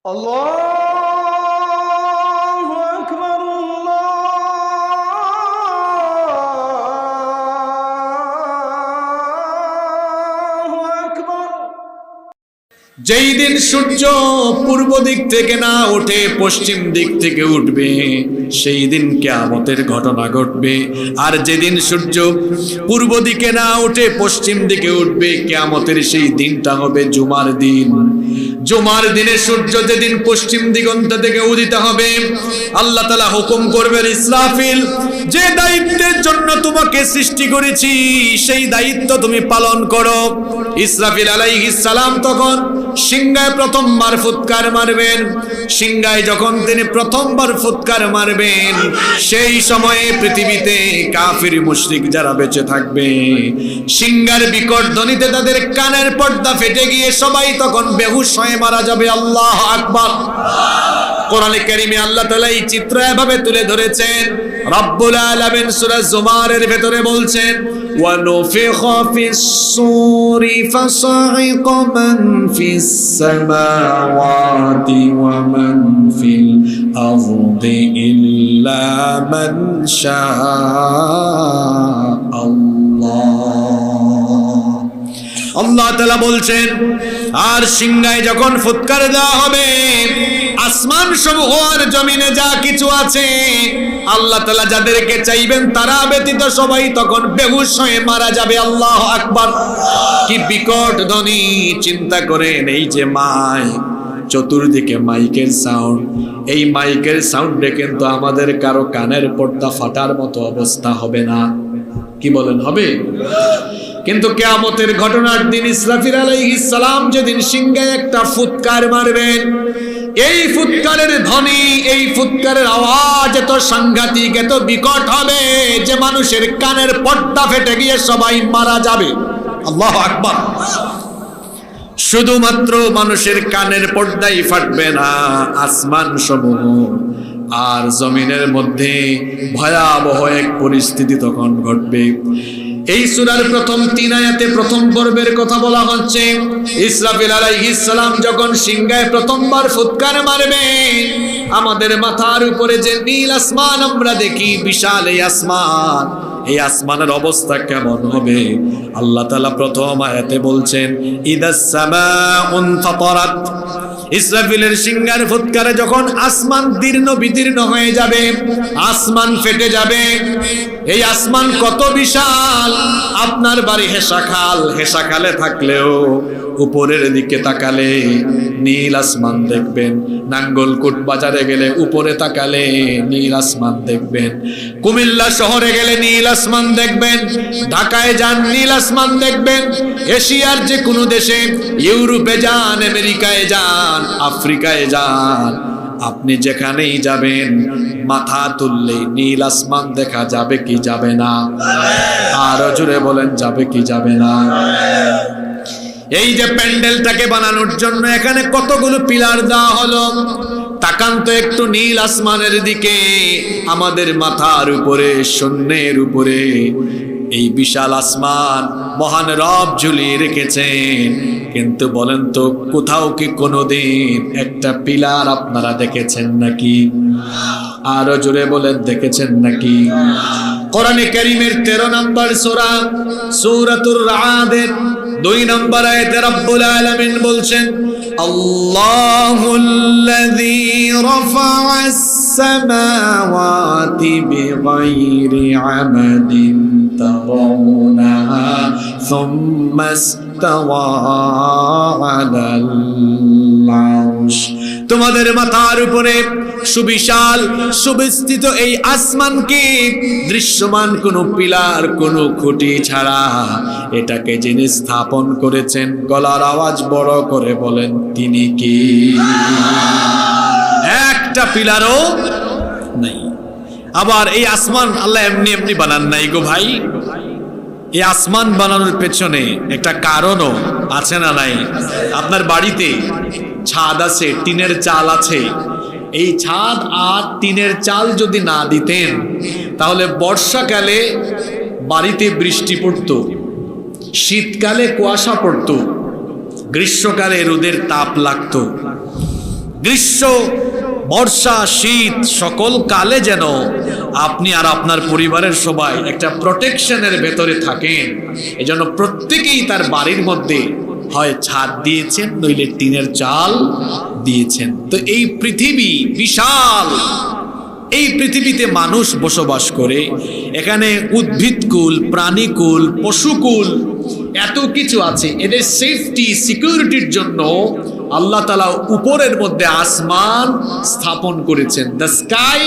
আল্লাহু আকবার, আল্লাহু আকবার। যেই দিন সূর্য পূর্ব দিক থেকে না উঠে পশ্চিম দিক থেকে উঠবে, সেই দিন কিয়ামতের ঘটনা ঘটবে। আর যেদিন সূর্য পূর্ব দিকে না উঠে পশ্চিম দিকে উঠবে, কিয়ামতের সেই দিনটা হবে জুমার দিন। জুমার দিনে সূর্য যেদিন পশ্চিম দিগন্ত থেকে উদিত হবে, আল্লাহ তাআলা হুকুম করবেন, ইসরাফিল, যে দায়িত্বের জন্য তোমাকে সৃষ্টি করেছি সেই দায়িত্ব তুমি পালন করো। ইসরাফিল আলাইহিস সালাম তখন সিংহায় প্রথমবার ফুৎকার মারবেন। সিংহায় যখন তিনি প্রথমবার ফুৎকার মারবেন, সেই সময়ে পৃথিবীতে কাফির মুশরিক যারা বেঁচে থাকবে, সিংহার বিকট ধ্বনিতে তাদের কানের পর্দা ফেটে গিয়ে সবাই তখন বেহুশ হয়ে মারা যাবে। আল্লাহু আকবার। কোরআনে কারীমে আল্লাহ তাআলা এই চিত্র এভাবে তুলে ধরেছেন। রব্বুল আলামিন সূরা জুমারের ভেতরে বলছেন, ওয়া নুফিখা ফিস সূরি ফাসাইকা মান ফিস সামাওয়াতি ওয়া মান ফিল আরদি ইল্লা মান শাআল্লাহ। আল্লাহ তাআলা বলছেন, আর সিংহায় যখন ফুৎকার দেওয়া হবে, আসমান সমূহ আর জমিনে যা কিছু আছে, আল্লাহ তাআলা যাদেরকে চাইবেন তারা ব্যতীত সবাই তখন বেহুশ হয়ে মারা যাবে। আল্লাহু আকবার। কি বিকট ধ্বনি! চিন্তা করেন, এই যে মাইক, চতুর্দিকে মাইকের সাউন্ড, এই মাইকের সাউন্ডে কিন্তু আমাদের কারো কানের পর্দা ফাটার মতো অবস্থা হবে না। কি বলেন, হবে? কিন্তু কিয়ামতের ঘটনার দিন ইসরাফিল আলাইহিস সালাম যেদিন সিংহায় একটা ফুৎকার মারবেন, এই ফুৎকারের ধ্বনি, এই ফুৎকারের আওয়াজ এত সাংঘাতিক, এত বিকট হবে যে মানুষের কানের পর্দা ফেটে গিয়ে সবাই মারা যাবে। আল্লাহু আকবার। শুধুমাত্র মানুষের কানের পর্দাই ফাটবে না, আসমান সমূহ আর জমিনের মধ্যে ভয়াবহ এক পরিস্থিতি তখন ঘটবে। এই সূরার প্রথম 3 আয়াতে প্রথম পর্বের কথা বলা হচ্ছে। ইসরাফিল আলাইহিস সালাম যখন সিংহায় প্রথমবার ফুৎকার মারবে, আমাদের মাথার উপরে যে নীল আসমান আমরা দেখি, বিশাল এই আসমান, এই আসমানের অবস্থা কেমন হবে? আল্লাহ তাআলা প্রথম আয়াতে বলছেন, ইদাস সামাউন ফাতারাত। ইসরাফিলের সিংহার ফুৎকারে যখন আসমান দীর্ণ বিদীর্ণ হয়ে যাবে, আসমান ফেটে যাবে। এই আসমান কত বিশাল! আপনার বাড়ি হেসাখাল, হেসাখালে থাকলেও উপরের দিকে তাকালে নীল আসমান দেখবেন। নাঙ্গলকোট বাজারে গেলে উপরে তাকালে নীল আসমান দেখবেন। কুমিল্লা শহরে গেলে নীল আসমান দেখবেন। ঢাকায় যান, নীল আসমান দেখবেন। এশিয়ার যে কোনো দেশে, ইউরোপে যান, আমেরিকায় যান, আফ্রিকায় যান, আপনি যেখানেই যাবেন, মাথা তুললে নীল আসমান দেখা যাবে কি যাবে না? আরো জোরে বলেন, যাবে কি যাবে না? এই যে প্যান্ডেলটাকে বানানোর জন্য এখানে কতগুলো পিলার দেওয়া হলো, তাকান তো একটু নীল আসমানের দিকে। আমাদের মাথার উপরে, শূন্যের উপরে এই বিশাল আসমান মহান রব ঝুলিয়ে রেখেছেন। কিন্তু বলেন তো, কোথাও কি কোনোদিন একটা পিলার আপনারা দেখেছেন নাকি? আরো জোরে বলেন, দেখেছেন নাকি? কোরআনে কারীমের 13 নম্বর সূরা, সূরাতুর রা'দের 2 নম্বর আয়াতে রব্বুল আলামিন বলছেন, আল্লাহুল্লাযী রাফা'আস সামাওয়াতি বিগাইরি আমাদিন তারাউনাহা সুম্মা ইসতাওয়া আলাল আরশ। তোমাদের মাথার উপরে সুবিশাল সুবিস্তৃত এই আসমানকে দৃশ্যমান কোন পিলার, কোন খুঁটি ছাড়া এটাকে যিনি স্থাপন করেছেন, গলার আওয়াজ বড় করে বলেন, তিনি কি? একটা পিলারও নাই। আবার এই আসমান আল্লাহ এমনি এমনি বানান নাই গো ভাই। এই আসমান বানানোর পেছনে একটা কারণও আছে না নাই? আপনার বাড়িতে ছাদ আছে, টিনের চাল আছে, এই ছাদ আর টিনের চাল যদি না দিতেন, তাহলে বর্ষাকালে বাড়িতে বৃষ্টি পড়তো, শীতকালে কুয়াশা পড়তো, গ্রীষ্মকালে রোদের তাপ লাগতো। গ্রীষ্ম, বর্ষা, শীত সকল কালে যেন আপনি আর আপনার পরিবারের সবাই একটা প্রোটেকশনের ভেতরে থাকেন। এজন্য প্রত্যেকেই তার বাড়ির মধ্যে হয় ছাদ দিয়েছেন, নইলে টিনের চাল দিয়েছেন। তো এই পৃথিবী বিশাল, এই পৃথিবীতে মানুষ বসবাস করে, এখানে উদ্ভিদকুল, প্রাণীকুল, পশুকুল এত কিছু আছে। এদের সেফটি, সিকিউরিটির জন্য আল্লাহ তাআলা উপরের মধ্যে আসমান স্থাপন করেছেন। The sky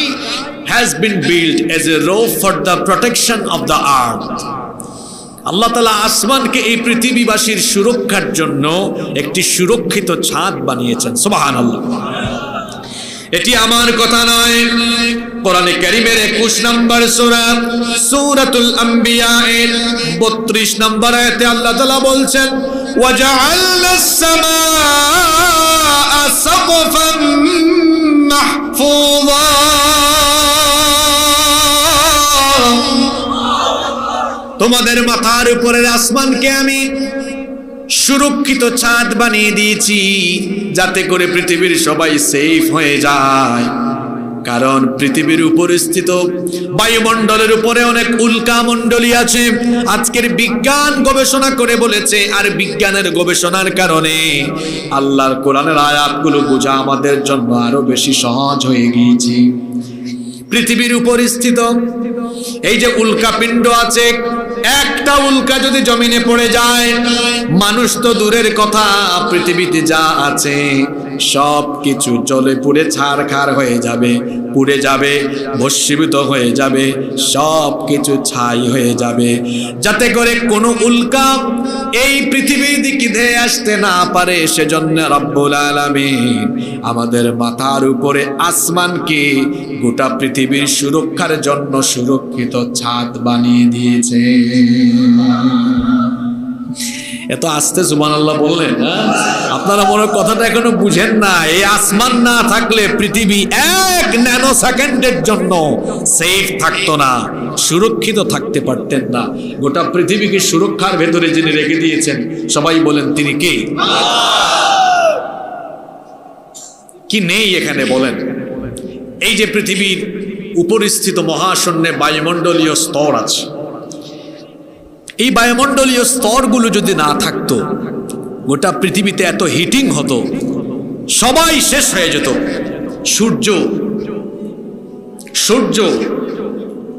has been build as a rope for the protection of the earth. Allah তাআলা আসমানকে এই পৃথিবীবাসীর সুরক্ষার জন্য একটি সুরক্ষিত ছাদ বানিয়েছেন। সুবহানাল্লাহ। এটি আমার কথা নয়, কোরআনে কারীমের 21 নম্বর সূরা সূরাতুল আম্বিয়া এর 32 নম্বর আয়াতে আল্লাহ তাআলা বলছেন, ওয়াজআলনাস সামাআ সাকফান মাহফুযা। তোমাদের মাথার উপরের আসমানকে আমি সুরক্ষিত ছাদ বানিয়ে দিয়েছি, যাতে করে পৃথিবীর সবাই সেফ হয়ে যায়। কারণ পৃথিবীর উপর স্থিত বায়ুমণ্ডলের উপরে অনেক উল্কামণ্ডলী আছে। আজকের বিজ্ঞান গবেষণা করে বলেছে, আর বিজ্ঞানের গবেষণার কারণে আল্লাহর কোরআনের আয়াতগুলো বোঝা আমাদের জন্য আরো বেশি সহজ হয়ে গিয়েছে। পৃথিবীর উপর স্থিত এই যে উল্কাপিণ্ড আছে, একটা উল্কা যদি জমিনে পড়ে যায়, মানুষ তো দূরের কথা, পৃথিবীতে যা আছে সব কিছু জ্বলে পুড়ে ছারখার হয়ে যাবে, পুড়ে যাবে, ভস্মীভূত হয়ে যাবে, সব কিছু ছাই হয়ে যাবে, যাতে করে কোনো উল্কা এই পৃথিবীর দিকে ধেয়ে আসতে না পারে। সেজন্য রব্বুল আলামিন আমাদের মাথার উপরে আসমানকে গোটা পৃথিবীর সুরক্ষার জন্য সুরক্ষিত ছাদ বানিয়ে দিয়েছে। এত আস্তে সুবহানাল্লাহ বললেন, আপনারা মনে কথাটা এখনো বুঝেন না। এই আসমান না থাকলে পৃথিবী এক ন্যানো সেকেন্ডের জন্য সেফ থাকতো না, সুরক্ষিত থাকতে পারতেন না। গোটা পৃথিবীকে সুরক্ষার ভেতরে যিনি রেখে দিয়েছেন, সবাই বলেন তিনি কে? কি নেই এখানে বলেন? এই যে পৃথিবীর উপরিস্থিত মহাশূন্যে বায়ুমণ্ডলীয় স্তর আছে, এই বায়ুমণ্ডলীয় স্তরগুলো যদি না থাকতো, গোটা পৃথিবীতে এত হিটিং হতো, সবাই শেষ হয়ে যেত। সূর্য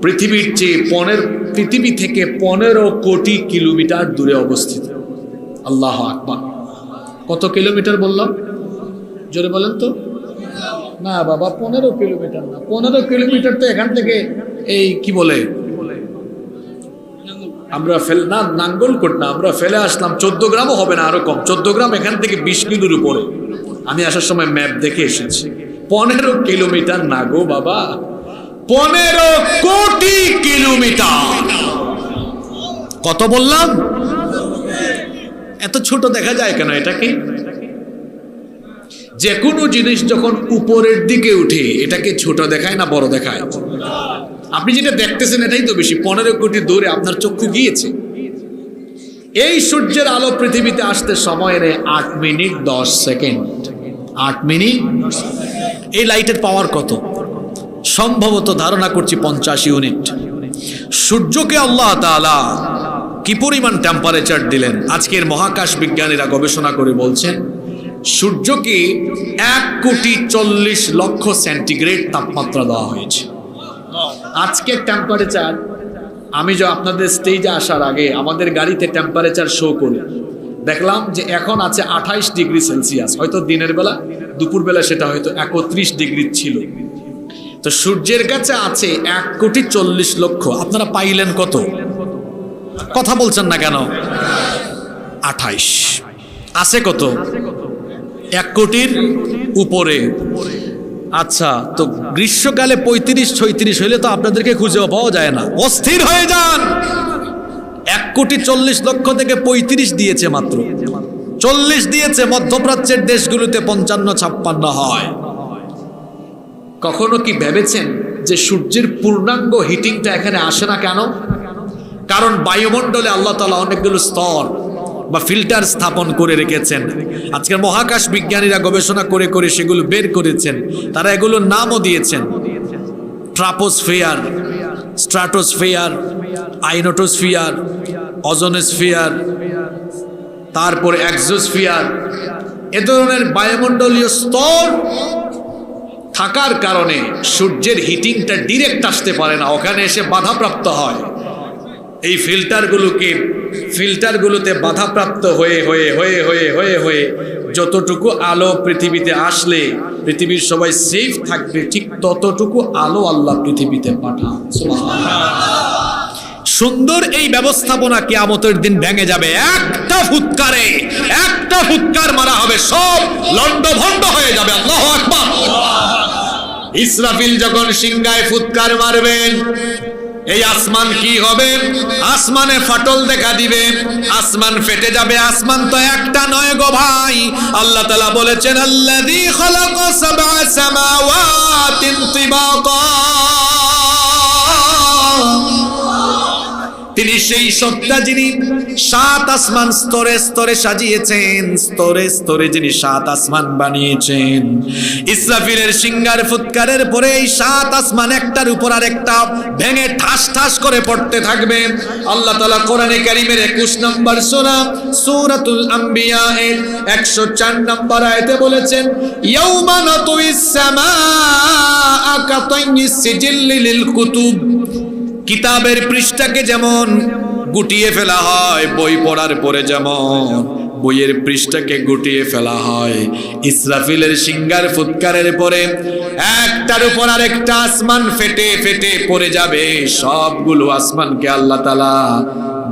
পৃথিবীর চেয়ে পৃথিবী থেকে 15 কোটি কিলোমিটার দূরে অবস্থিত। আল্লাহু আকবার। কত কিলোমিটার বললাম? জোরে বলেন তো। না বাবা, 15 কিলোমিটার না, 15 কিলোমিটার তো এখান থেকে এই কি বলে আমরা নাঙ্গলকোট না, আমরা ফেলে আসলাম 14 গ্রামও হবে না, আরো কম। 14 গ্রাম এখান থেকে 20 কিলোর উপরে। আমি আসার সময় ম্যাপ দেখে এসেছি। 15 কিলোমিটার না গো বাবা, 15 কোটি কিলোমিটার। কত বললাম? এত ছোট দেখা যায় কেন এটাকে? যে কোনো জিনিস যখন উপরের দিকে উঠে এটাকে ছোট দেখায় না বড় দেখায়? আপনি যেটা দেখতেছেন এটাই তো বেশি। 15 কোটি দূরে আপনার চক্ষু গিয়েছে। এই সূর্যের আলো পৃথিবীতে আসতে সময় নেয় 8 মিনিট 10 সেকেন্ড। 8 মিনিট। এই লাইটের পাওয়ার কত? সম্ভবত ধারণা করছি 50 ইউনিট। সূর্যকে আল্লাহ তাআলা কি পরিমাণ টেম্পারেচার দিলেন, আজকের মহাকাশ বিজ্ঞানীরা গবেষণা করে বলছেন সূর্যকে 1,40,00,000 সেন্টিগ্রেড তাপমাত্রা দেওয়া হয়েছে। আজকের টেম্পারেচার, আমি যে আপনাদের স্টেজে আসার আগে আমাদের গাড়িতে টেম্পারেচার শো করে দেখলাম যে এখন আছে 28 ডিগ্রি সেলসিয়াস। হয়তো দিনের বেলা, দুপুরবেলা সেটা হয়তো 31 ডিগ্রি ছিল। তো সূর্যের কাছে আছে 1,40,00,000। আপনারা পাইলেন কত? কথা বলছেন না কেন? 28। আছে কত? 1 কোটির উপরে। আচ্ছা, তো গ্রীষ্মকালে 35-36 হইলে তো আপনাদেরকে খুঁজেও পাওয়া যায় না। অস্থির হয়ে যান। 1,40,00,000 থেকে 35 দিয়েছে, মাত্র 40 দিয়েছে। মধ্যপ্রাচ্যের দেশগুলোতে 55-56 হয়। কখনো কি ভেবেছেন যে সূর্যের পূর্ণাঙ্গ হিটিংটা এখানে আসে না কেন? কারণ বায়ুমণ্ডলে আল্লাহ তাআলা অনেকগুলো স্তর বা ফিল্টার স্থাপন করে রেখেছেন। আজকের মহাকাশ বিজ্ঞানীরা গবেষণা করে করে সেগুলো বের করেছেন। তারা এগুলোর নামও দিয়েছেন, ট্রাপোস্ফিয়ার, স্ট্রাটোস্ফিয়ার, আইনোটোস্ফিয়ার, ওজোনোস্ফিয়ার, তারপর এক্সোস্ফিয়ার। এ ধরনের বায়ুমণ্ডলীয় স্তর থাকার কারণে সূর্যের হিটিংটা ডিরেক্ট আসতে পারে না, ওখানে এসে বাধাপ্রাপ্ত হয়। এই ফিল্টারগুলোতে বাধাপ্রাপ্ত হয়ে হয়ে হয়ে হয়ে হয়ে হয়ে যতটুকু আলো পৃথিবীতে আসলে পৃথিবীর সবাই সেফ থাকবে, ঠিক ততটুকু আলো আল্লাহ পৃথিবীতে পাঠান। সুন্দর এই ব্যবস্থাপনা কিয়ামতের দিন ভেঙে যাবে। একটা ফুৎকার মারা হবে, সব লন্ডভন্ড হয়ে যাবে। আল্লাহু আকবার। ইসরাফিল যখন সিংহায় ফুৎকার মারবেন, এই আসমান কি হবে? আসমানে ফাটল দেখা দিবে, আসমান ফেটে যাবে। আসমান তো একটা নয় গো ভাই, আল্লাহ তাআলা বলেছেন আল্লাযী খালাকা সাবআ সামাওয়াতিন তিবাকা, তিনি সেই সত্তা যিনি 7 আসমান স্তরে স্তরে সাজিয়েছেন, স্তরে স্তরে যিনি 7 আসমান বানিয়েছেন। ইসরাফিলের সিংহার ফুৎকারের পরে এই 7 আসমান একটার উপর আরেকটা ভেঙে ঠাস ঠাস করে পড়তে থাকবে। আল্লাহ তাআলা কোরআনে কারীমের 21 নম্বর সূরা সূরাতুল আম্বিয়া এর 104 নম্বর আয়াতে বলেছেন ইয়াউমা নাতুইস সামাআ কাতাইয়িস সিজিল্লি লিল কুতুব, কিতাবের পৃষ্ঠাকে যেমন গুটিয়ে ফেলা হয়, বই পড়ার পরে যেমন বইয়ের পৃষ্ঠাকে গুটিয়ে ফেলা হয়, ইসরাফিলের সিংহার ফুৎকারের পরে একটার উপর আরেকটা আসমান ফেটে ফেটে পড়ে যাবে। সবগুলো আসমানকে আল্লাহ তাআলা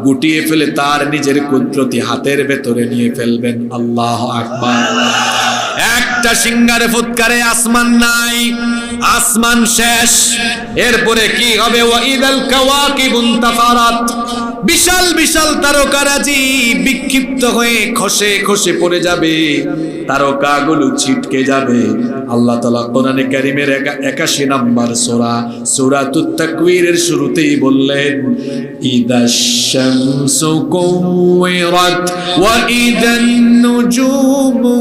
গুটিয়ে ফেলে তার নিজের কুদরতি হাতের ভেতরে নিয়ে ফেলবেন। আল্লাহু আকবার। একটা সিংহার ফুৎকারে আসমান নাই, আসমান শেষ। এরপরে কি হবে? ওয়াইদাল কাওয়াকিবুন তাফারাত, বিশাল বিশাল তারকারাজি বিক্ষিপ্ত হয়ে খসে খসে পড়ে যাবে, তারকাগুলো ছিটকে যাবে। আল্লাহ তাআলা কোরআনে কারীমের 81 নম্বর সূরা সূরাতুত তাকওয়িরের শুরুতেই বললেন ইদাশ শামসু কুওয়িরাত ওয়া ইদান নুজুমু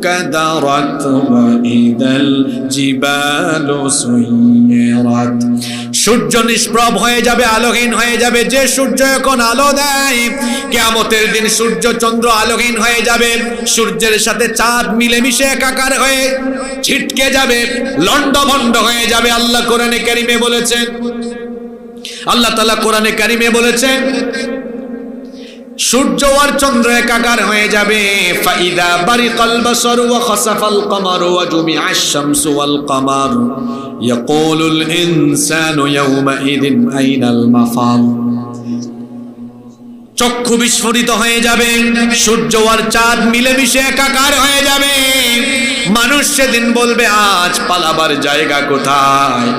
কাদারাত ওয়া ইদাল জিবালু সুয়িরাত। সূর্য নিষ্প্রভ হয়ে যাবে, আলোহীন হয়ে যাবে। যে সূর্য এখন আলো দেয়, কিয়ামতের দিন সূর্য চন্দ্র আলোহীন হয়ে যাবে, সূর্যের সাথে চাঁদ মিলেমিশে একাকার হয়ে ছিটকে যাবে, লন্ডভন্ড হয়ে যাবে। আল্লাহ কোরআনে কারীমে বলেছেন, আল্লাহ তাআলা কোরআনে কারীমে বলেছেন সূর্য আর চন্দ্র একাকার হয়ে যাবে। ফাইদা বারিকাল বাসারু ওয়া খাসাফাল কমারু ওয়া জুমিআশ শামসু ওয়াল কমার ইয়াকুলুল ইনসানু ইয়াওমাইদিন আইনাল মাফার। চক্ষু বিস্ফোরিত হয়ে যাবে, সূর্য আর চাঁদ মিলেমিশে একাকার হয়ে যাবে। মানুষ সেদিন বলবে আজ পালাবার জায়গা কোথায়?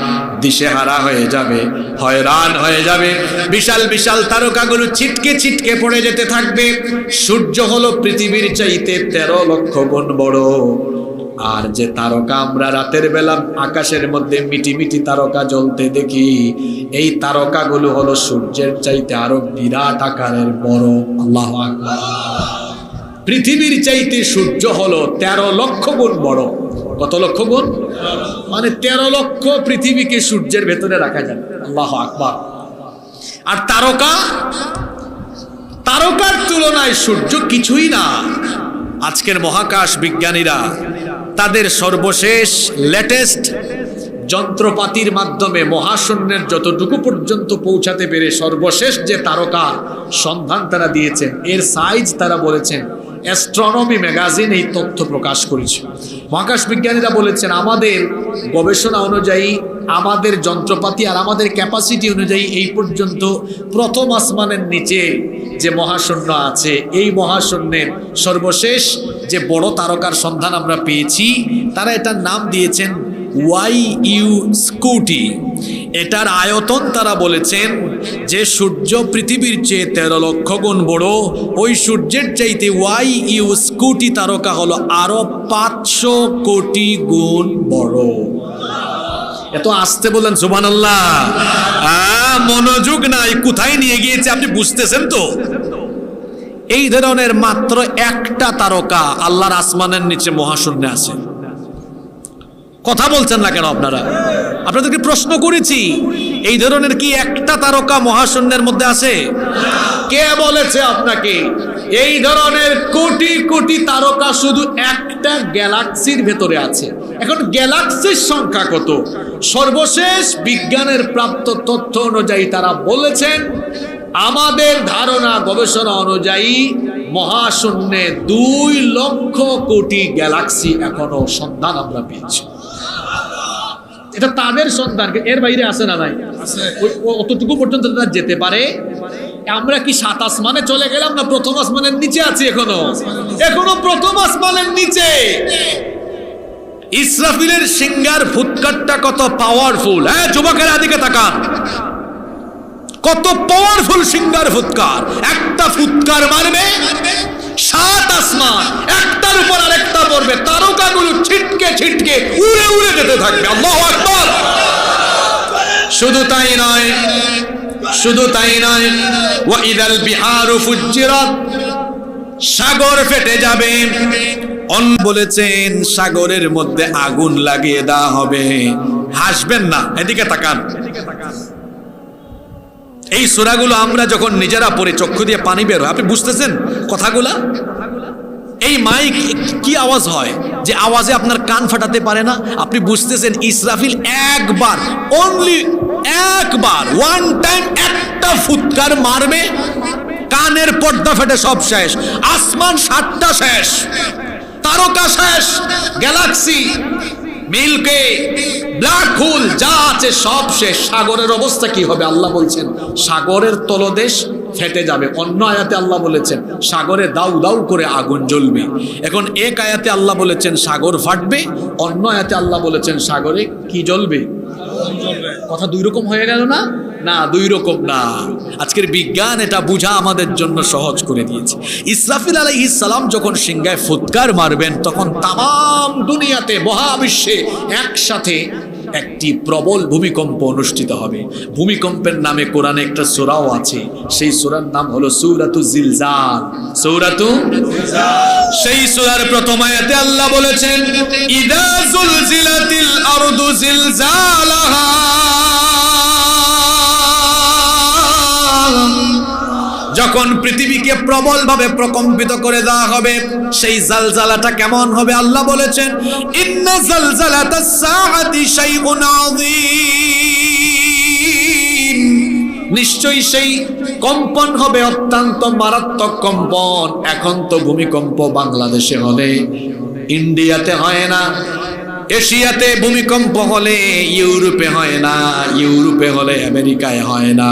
দিশেহারা হয়ে যাবে, হয়রান হয়ে যাবে। বিশাল বিশাল তারকাগুলো ছিটকে ছিটকে পড়ে যেতে থাকবে। সূর্য হলো পৃথিবীর চাইতে 13 লক্ষ গুণ বড়। আর যে তারকা আমরা রাতের বেলা আকাশের মধ্যে মিটি মিটি তারকা জ্বলতে দেখি, এই তারকাগুলো হলো সূর্যের চাইতে আরো বিরাট আকারের বড়। আল্লাহু আকবার। পৃথিবীর চাইতে সূর্য হলো 13 লক্ষ গুণ বড়। কত লক্ষ গুণ? মানে 13 লক্ষ পৃথিবীকে সূর্যের ভেতরে রাখা যায়। আল্লাহু আকবার। আর তারকার তুলনায় সূর্য কিছুই না। আজকের মহাকাশ বিজ্ঞানীরা তাদের সর্বশেষ লেটেস্ট যন্ত্রপাতির মাধ্যমে মহাশূন্যের যতটুকু পর্যন্ত পৌঁছাতে পেরে সর্বশেষ যে তারকা সন্ধান তারা দিয়েছেন, এর সাইজ তারা বলেছেন, অ্যাস্ট্রোনমি ম্যাগাজিন এই তথ্য প্রকাশ করেছে। মহাকাশ বিজ্ঞানীরা বলেছেন আমাদের গবেষণা অনুযায়ী, আমাদের যন্ত্রপাতি আর আমাদের ক্যাপাসিটি অনুযায়ী এই পর্যন্ত প্রথম আসমানের নিচে যে মহাশূন্য আছে, এই মহাশূন্যের সর্বশেষ যে বড় তারকার সন্ধান আমরা পেয়েছি, তারা এটার নাম দিয়েছেন ওয়াইইউ স্কুটি। এটার আয়তন তারা বলেছেন যে সূর্য পৃথিবীর চেয়ে 13 লক্ষ গুণ বড়, ওই সূর্যের চাইতে ওয়াইইউ স্কুটি তারকা হলো আরো 500 কোটি গুণ বড়। এত আসতে বলেন সুবহানাল্লাহ। মনোযোগ নাই, কোথায় নিয়ে গিয়েছে আপনি বুঝতেছেন তো? এই ধরনের মাত্র একটা তারকা আল্লাহর আসমানের নিচে মহাশূন্যে আছে। কথা বলছেন না কেন আপনারা? আপনাদেরকে প্রশ্ন করেছি, এই ধরনের কি একটা তারকা মহাশূন্যের মধ্যে আছে? কে বলেছে আপনাকে? এই ধরনের কোটি কোটি তারকা শুধু একটা গ্যালাক্সির ভেতরে আছে। এখন গ্যালাক্সির সংখ্যা কত? সর্বশেষ বিজ্ঞানের প্রাপ্ত তথ্য অনুযায়ী তারা বলেছেন, আমাদের ধারণা গবেষণা অনুযায়ী মহাশূন্যে 2 লক্ষ কোটি গ্যালাক্সি এখনো সন্ধান আমরা পেয়েছি। এটা তাদের সন্ধান, এর বাইরে আছে না নাই? অতটুকু পর্যন্ত তারা যেতে পারে। আমরা কি 7 আসমানে চলে গেলাম, না প্রথম আসমানের নিচে আছি? এখনো প্রথম আসমানের নিচে। ইসরাফিলের সিঙ্গার ফুৎকারটা কত পাওয়ারফুল! হ্যাঁ, যুবকেরা দিকে তাকান, কত পাওয়ারফুল সিঙ্গার ফুৎকার। একটা ফুৎকার মারবে 7 আসমান একটার উপর আরেকটা পড়বে, তারকাগুলো ছিটকে ছিটকে উড়ে উড়ে যেতে থাকবে। আল্লাহু আকবার! শুধু তাই নয়, ওয়া ইদাল বিহারু ফুজ্জিরাত, সাগর ফেটে যাবে। বলেছেন সাগরের মধ্যে আগুন লাগিয়ে দেওয়া হবে। হাসবেন না, এদিকে তাকান। এই সূরাগুলো আমরা যখন নিজেরা পড়ে চক্ষু দিয়ে পানি বের হয়, আপনি বুঝতেছেন কথাগুলা? এই মাইক কি আওয়াজ হয় যে আওয়াজে আপনার কান ফাটাতে পারে না? আপনি বুঝতেছেন ইসরাফিল একবার, অনলি একবার, ওয়ান টাইম একটা ফুৎকার মারবে, কানের পর্দা ফেটে সব শেষ। আসমান 7টা শেষ, তারকা শেষ, গ্যালাক্সি, মিল্কে, ব্ল্যাক হোল যা আছে সব শেষ। সাগরের অবস্থা কি হবে? আল্লাহ বলছেন সাগরের তলদেশ ফেটে যাবে। অন্য আয়াতে আল্লাহ বলেছেন সাগরে দাউ দাউ করে আগুন জ্বলবে। এখন এক আয়াতে আল্লাহ বলেছেন সাগর ফাটবে, অন্য আয়াতে আল্লাহ বলেছেন সাগরে কি জ্বলবে? কথা 2 রকম হয়ে গেল না? না, 2 রকম না। আজকের বিজ্ঞান এটা বুঝা আমাদের জন্য সহজ করে দিয়েছে। ইসরাফিল আলাইহিস সালাম যখন সিংহায় ফুৎকার মারবেন, তখন তাম দুনিয়াতে, মহাবিশ্বে একসাথে একটি প্রবল ভূমিকম্প অনুষ্ঠিত হবে। ভূমিকম্পের নামে কোরআনে একটা সূরাও আছে, সেই সূরার নাম হলো সূরাতু জিলজাল। সূরাতু জিলজাল। সেই সূরার প্রথম আয়াতে আল্লাহ বলেছেন ইদা যুলজিলাতিল আরদু জিলজালাহা, যখন পৃথিবীকে প্রবলভাবে প্রকম্পিত করে দেওয়া হবে, সেই জালজালাটা কেমন হবে? আল্লাহ বলেছেন ইন্না জালজালাতাস সাআতি শাইউন আযীম, নিশ্চয়ই সেই কম্পন হবে অত্যন্ত মারাত্মক কম্পন। এখন তো ভূমিকম্প বাংলাদেশে হলে, ইন্ডিয়াতে হয় না, এশিয়াতে ভূমিকম্প হলে ইউরোপে হয় না, ইউরোপে হলে আমেরিকায় হয় না,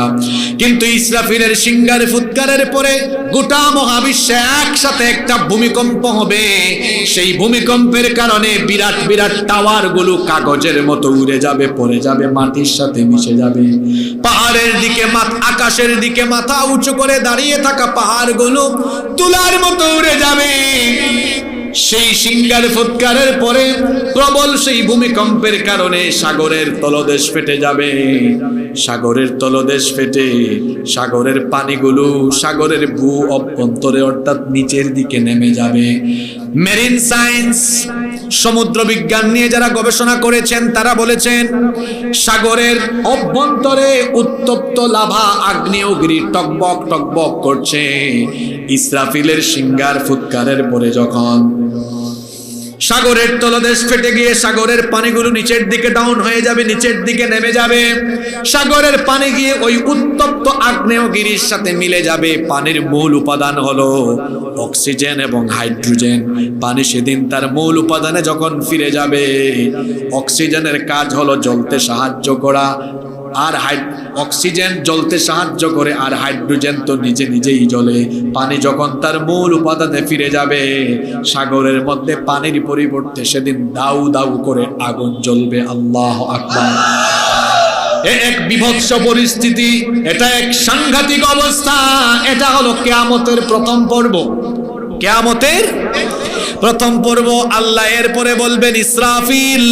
কিন্তু ইসরাফিলের সিঙ্গার ফুৎকারের পরে গোটা মহাবিশ্বে একসাথে একটা ভূমিকম্প হবে। সেই ভূমিকম্পের কারণে বিরাট বিরাট টাওয়ার গুলো কাগজের মতো উড়ে যাবে, পড়ে যাবে, মাটির সাথে মিশে যাবে। পাহাড়ের দিকে, আকাশের দিকে মাথা উঁচু করে দাঁড়িয়ে থাকা পাহাড়গুলো তুলার মতো উড়ে যাবে। সেই সিঙ্গার ফুৎকারের পরে প্রবল সেই ভূমিকম্পের কারণে সাগরের তলদেশ ফেটে যাবে। সাগরের তলদেশ ফেটে সাগরের পানিগুলো সাগরের ভূ অভ্যন্তরে অর্থাৎ নিচের দিকে নেমে যাবে। মেরিন সায়েন্স, সমুদ্র বিজ্ঞান নিয়ে যারা গবেষণা করেছেন তারা বলেছেন সাগরের অভ্যন্তরে উত্তপ্ত লাভা, আগ্নেয়গিরি টকবক টকবক করছে। ইসরাফিলের সিঙ্গার ফুৎকারের পরে যখন সাগরের তলদেশ ফেটে গিয়ে সাগরের পানিগুলো নিচের দিকে ডাউন হয়ে যাবে, নিচের দিকে নেমে যাবে, সাগরের পানি গিয়ে ওই উত্তপ্ত আগ্নেয়গিরির সাথে মিলে যাবে। পানির মূল উপাদান হলো অক্সিজেন এবং হাইড্রোজেন। পানি সেদিন তার মূল উপাদানে যখন ফিরে যাবে, অক্সিজেনের কাজ হলো জ্বলতে সাহায্য করা, আর অক্সিজেন জ্বলতে সাহায্য করে, আর হাইড্রোজেন তো নিজে নিজেই জ্বলে। পানি যখন তার মূল উপাদানে ফিরে যাবে, সাগরের মধ্যে পানির পরিবর্তে সেদিন দাউ দাউ করে আগুন জ্বলবে। আল্লাহু আকবার! এক বিভৎস পরিস্থিতি, এটা এক সাংঘাতিক অবস্থা। এটা হলো কিয়ামতের প্রথম পর্ব। কিয়ামতের প্রথম পর্ব আল্লাহ, এরপরে বলবেন ইসরাফিল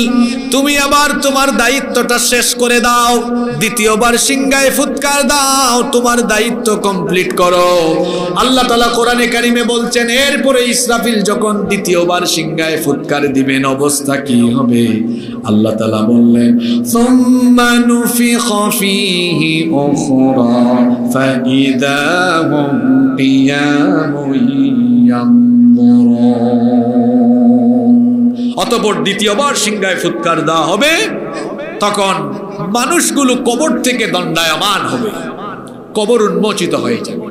তুমি আবার তোমার দায়িত্বটা শেষ করে দাও, দ্বিতীয়বার সিংহায় ফুৎকার দাও, তোমার দায়িত্ব কমপ্লিট করো। আল্লাহ তাআলা কোরআনে কারিমে বলছেন এরপরে ইসরাফিল যখন দ্বিতীয়বার সিংহায় ফুৎকার দিবেন অবস্থা কি হবে? আল্লাহ তাআলা বললেন সুম্মা নুফিখা ফীহি উখরা ফাইদা হুম কিয়ামুন ইয়ানজুরুন। অতঃপর দ্বিতীয়বার সিংহায় ফুৎকার দেওয়া হবে, তখন মানুষগুলো কবর থেকে দণ্ডায়মান হবে, কবর উন্মোচিত হয়ে যাবে,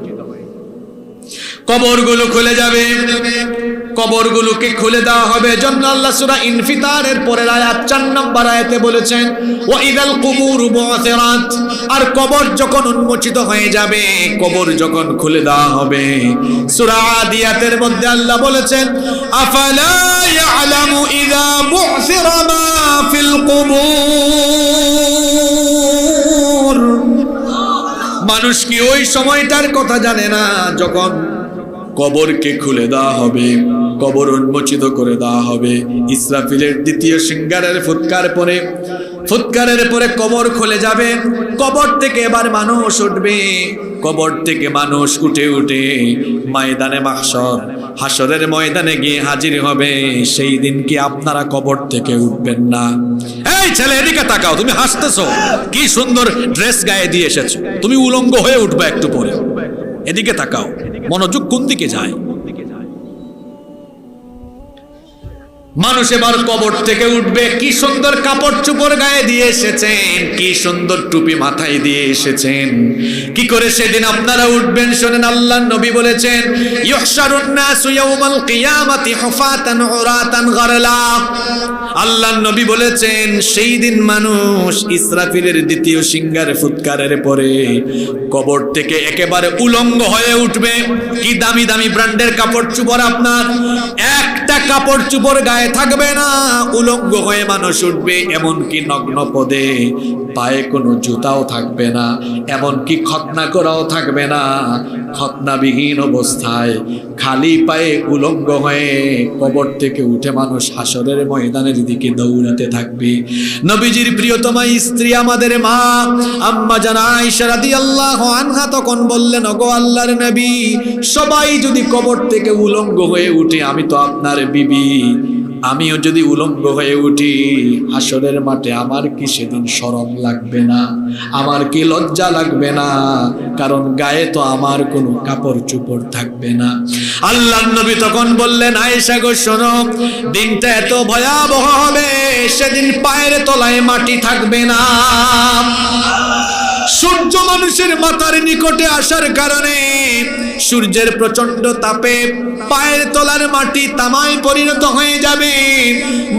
কবরগুলো খুলে যাবে, কবরগুলোকে খুলে দেওয়া হবে। জন্য আল্লাহ সূরা ইনফিতারের পরের আয়াত 4 নম্বর আয়াতে বলেছেন ওয়া ইযাল কুবুরু বু'থিরাত, আর কবর যখন উন্মোচিত হয়ে যাবে, কবর যখন খুলে দেওয়া হবে। সূরা আদিয়াতের মধ্যে আল্লাহ বলেছেন আফালা ইয়ালামু ইযা বু'থিরা মা ফিল কুবুর, মানুষ কি ওই সময়টার কথা জানে না যখন কবরকে খুলে দেওয়া হবে, কবর উন্মোচিত করে দেওয়া হবে। ইসরাফিলের দ্বিতীয় সিংহারের ফুৎকারের পরে কবর খুলে যাবে, কবর থেকে এবার মানুষ উঠবে, কবর থেকে মানুষ উঠে উঠে ময়দানে মাহশর, হাসরের ময়দানে গিয়ে হাজির হবে। সেই দিন কি আপনারা কবর থেকে উঠবেন না? এই ছেলে এদিকে তাকাও, তুমি হাসতেছো, কি সুন্দর ড্রেস গায়ে দিয়ে এসেছো, তুমি উলঙ্গ হয়ে উঠবে একটু পরে, এদিকে তাকাও, মনোযোগ কোন দিকে যায়? মানুষ এবার কবর থেকে উঠবে, কি সুন্দর কাপড় চোপড় গায়ে দিয়ে এসেছেন, কি সুন্দর টুপি মাথায় দিয়ে এসেছেন। কি করে সেদিন আপনারা উঠবেন শোনেন, আল্লাহর নবী বলেছেন ইউহশারুন নাসু ইয়াউমাল কিয়ামাতি হুফাতান উরাতান গারলা। আল্লাহর নবী বলেছেন সেই দিন মানুষ ইসরাফিলের দ্বিতীয় সিংহার ফুৎকারের পরে কবর থেকে একেবারে উলঙ্গ হয়ে উঠবে। কি দামি দামি ব্র্যান্ডের কাপড় চোপড়, আপনার একটা কাপড় চোপড় গায়ে থাকবে না, উলঙ্গ হয়ে মানুষ উঠবে। এমনকি নগ্ন পদে, পায়ে কোনো জুতাও থাকবে না, এমনকি খতনা করাও থাকবে না, খতনাবিহীন অবস্থায় খালি পায়ে উলঙ্গ হয়ে কবর থেকে উঠে মানুষ হাসরের ময়দানের দিকে দৌড়াতে থাকবে। নবীজির প্রিয়তমা স্ত্রী আমাদের মা আম্মা জান আয়েশা রাদিয়াল্লাহু আনহা তখন বললেন ওগো আল্লাহর নবী, সবাই যদি কবর থেকে উলঙ্গ হয়ে উঠে, আমি তো আপনার বিবি, আমিও যদি উলঙ্গ হয়ে উঠি হাসরের মাঠে, আমার কি সেদিন শরম লাগবে না? আমার কি লজ্জা লাগবে না? কারণ গায়ে তো আমার কোনো কাপড় চোপড় থাকবে না। আল্লাহর নবী তখন বললেন আয়েশা গো শোনো, দিনটা এত ভয়াবহ হবে, সেদিন পায়ের তলায় মাটি থাকবে না। সূর্য মানুষের মাথার নিকটে আসার কারণে সূর্যের প্রচন্ড তাপে পায়ের তলার মাটি তামায় পরিণত হয়ে যাবে।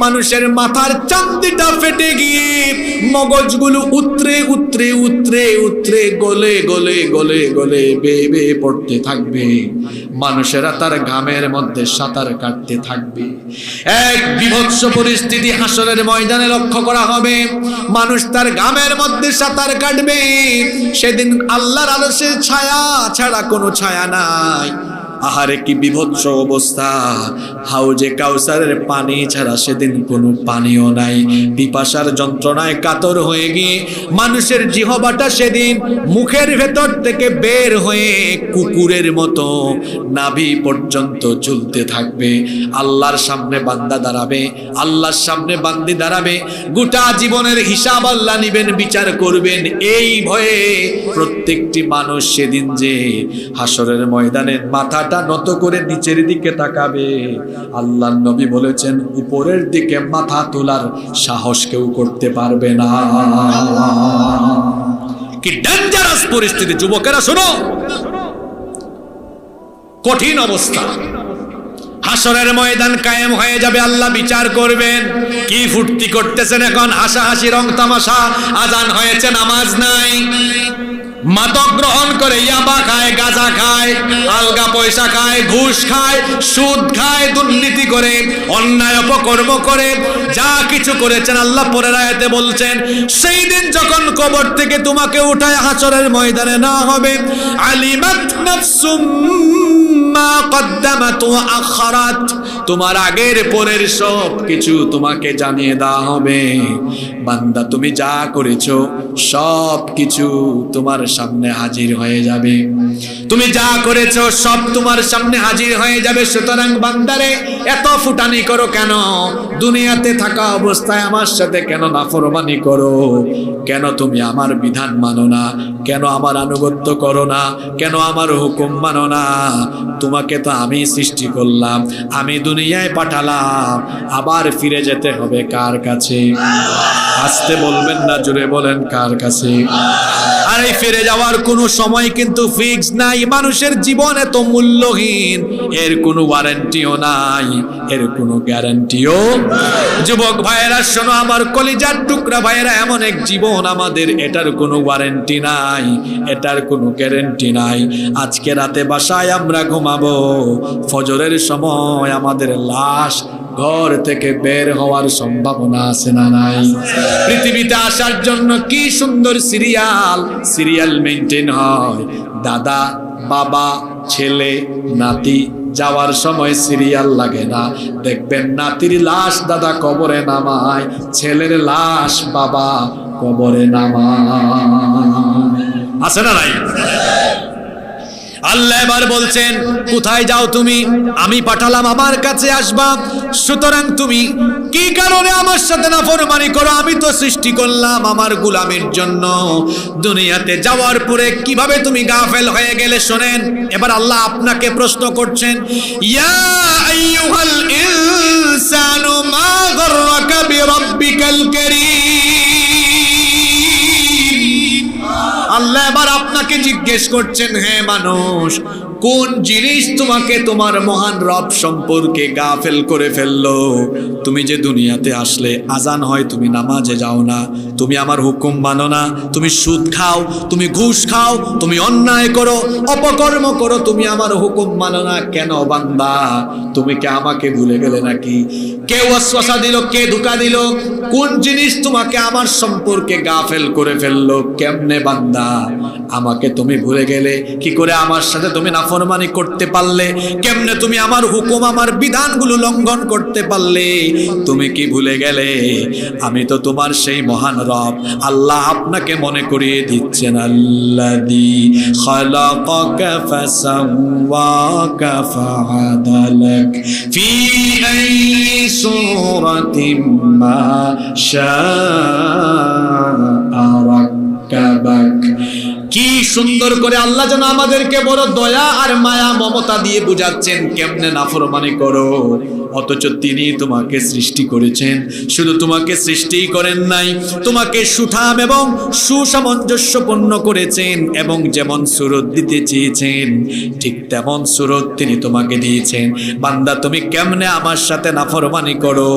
মানুষের মাথার চামড়াটা ফেটে গিয়ে মগজগুলো উতরে উতরে উতরে উতরে গলে গলে গলে গলে বেয়ে বেয়ে পড়তে থাকবে। মানুষেরা তার ঘামের মধ্যে সাঁতার কাটতে থাকবে। এক বিভৎস পরিস্থিতি হাসরের ময়দানে লক্ষ্য করা হবে। মানুষ তার ঘামের মধ্যে সাঁতার কাটবে। সেদিন আল্লাহর আরশের ছায়া ছাড়া কোনো ছায়া নাই। আহারে কি বিভৎস অবস্থা! হাউজে কাউসারের পানি ছাড়া সেদিন কোনো পানিও নাই। পিপাসার যন্ত্রণায় কাতর হয়ে গিয়ে মানুষের জিহ্বাটা সেদিন মুখের ভেতর থেকে বের হয়ে কুকুরের মতো নাভি পর্যন্ত ঝুলতে থাকবে। আল্লাহর সামনে বান্দা দাঁড়াবে, আল্লাহর সামনে বান্দি দাঁড়াবে। গোটা জীবনের হিসাব আল্লাহ নিবেন, বিচার করবেন। এই ভয়ে প্রত্যেকটি মানুষ সেদিন যে হাসরের ময়দানে মাথা নত করে নিচের দিকে তাকাবে। আল্লাহর নবী বলেছেন উপরের দিকে মাথা তোলার সাহস কেউ করতে পারবে না। কি ডেঞ্জারাস পরিস্থিতি! যুবকেরা শোনো, কঠিন অবস্থা। হাসরের ময়দান কায়েম হয়ে যাবে, আল্লাহ বিচার করবেন। কি ফুর্তি করতেছেন এখন? হাসাহাসি, রং তামাশা। আজান হয়েছে, নামাজ নাই। মাদক গ্রহণ করে, ইয়াবা খায়, গাঁজা খায়, আলগা পয়সা খায়, ঘুষ খায়, সুদ খায়, দুর্নীতি করে, অন্যায় অপকর্ম করে, যা কিছু করেছেন আল্লাহ পরের আয়াতে বলছেন সেই দিন যখন কবর থেকে তোমাকে উঠায় হাসরের ময়দানে না হবে, আলিমাত নাফসুম মা কদ্দামাত ওয়া আখারাত, তোমার আগের পরের সব কিছু তোমাকে জানিয়ে দেওয়া হবে। বান্দা তুমি যা করেছো সব কিছু তোমার সামনে হাজির হয়ে যাবে। তুমি যা করেছো সব তোমার সামনে হাজির হয়ে যাবে। সুতরাং বান্দারে এত ফুটানি করো কেন? দুনিয়াতে থাকা অবস্থায় আমার সাথে কেন নাফরমানি করো? কেন তুমি আমার বিধান মানো না? কেন আমার আনুগত্য করো না? কেন আমার হুকুম মানো না? তোমাকে তো আমি সৃষ্টি করলাম, আমি দুনিয়ায় পাঠালাম, আবার ফিরে যেতে হবে কার কাছে? আসতে বলবেন না, জোরে বলেন কার কাছে? আর এই ফিরে যাওয়ার কোনো সময় কিন্তু ফিক্স নাই। মানুষের জীবন এত মূল্যহীন, এর কোনো ওয়ারেন্টিও নাই, এর কোনো গ্যারান্টিও। যুবক ভাইয়েরা শোনো, আমার কলিজার টুকরা ভাইয়েরা, এমন এক জীবন আমাদের, এটার কোনো ওয়ারেন্টি নাই, এটার কোনো গ্যারান্টি নাই। আজকে রাতে বাসায় আমরা ঘুমাবো, ফজরের সময় আমাদের লাশ ঘর থেকে বের হওয়ার সম্ভাবনা আছে না নাই? পৃথিবীতে আসার জন্য কি সুন্দর সিরিয়াল মেনটেন হয়। দাদা, বাবা, ছেলে, নাতি যাওয়ার সময় সিরিয়াল লাগে না। দেখবেন নাতির লাশ দাদা কবরে নামায়, ছেলের লাশ বাবা কবরে নামায়। আছে না নাই? আল্লাহ এবার বলছেন, কোথায় যাও তুমি? আমি পাঠালাম, আমার কাছে আসবা। সুতরাং তুমি কি কারণে আমার সাথে নাফরমানি করো? আমি তো সৃষ্টি করলাম আমার গোলামের জন্য। দুনিয়াতে যাওয়ার পরে কিভাবে তুমি গাফেল হয়ে গেলে? শোনেন, এবার আল্লাহ আপনাকে প্রশ্ন করছেন, ইয়া আইয়ুহাল ইনসানু মা গাররাকা বিরাব্বিকাল কারীম। আল্লাহ এবার আপনাকে জিজ্ঞেস করছেন, হে মানুষ, কোন জিনিস তোমাকে তোমার মহান রব সম্পর্কে গাফেল করে ফেললো? তুমি যে দুনিয়াতে আসলে, আজান হয় তুমি নামাজে যাও না, তুমি আমার হুকুম মানো না, তুমি সুদ খাও, তুমি ঘুষ খাও, তুমি অন্যায় করো, অপকর্ম করো, তুমি আমার হুকুম মানো না। কেন বান্দা? তুমি কি আমাকে ভুলে গেলে নাকি? কে ওয়াসওয়াসা দিল, কে ধোঁকা দিল? কোন জিনিস তোমাকে আমার সম্পর্কে গাফেল করে ফেললো? কেমনে বান্দা আমাকে তুমি ভুলে গেলে? কি করে আমার সাথে তুমি নাফরমানি করতে পারলে? কেমনে তুমি আমার হুকুম, আমার বিধানগুলো লঙ্ঘন করতে পারলে? তুমি কি ভুলে গেলে আমি তো তোমার সেই মহান রব? আল্লাহ আপনাকে মনে করিয়ে দিচ্ছেন, আল্লাযী খালাকাকা ফাসাওয়াকা ফাআদালাক ফি আইয়ি সূরাতিন মা শাআ রাক্কাবাক। কি সুন্দর করে আল্লাহ যেন আমাদেরকে বড় দয়া আর মায়া মমতা দিয়ে বুঝাচ্ছেন কেমনে নাফরমানি করো। অথচ তিনি তোমাকে সৃষ্টি করেছেন। শুধু তোমাকে সৃষ্টিই করেন নাই, তোমাকে সুঠাম এবং সুসামঞ্জস্যপূর্ণ করেছেন, এবং যেমন সুরত দিতে চেয়েছেন ঠিক তেমন সুরত তিনি তোমাকে দিয়েছেন। বান্দা, তুমি কেমনে আমার সাথে নাফরমানি করো?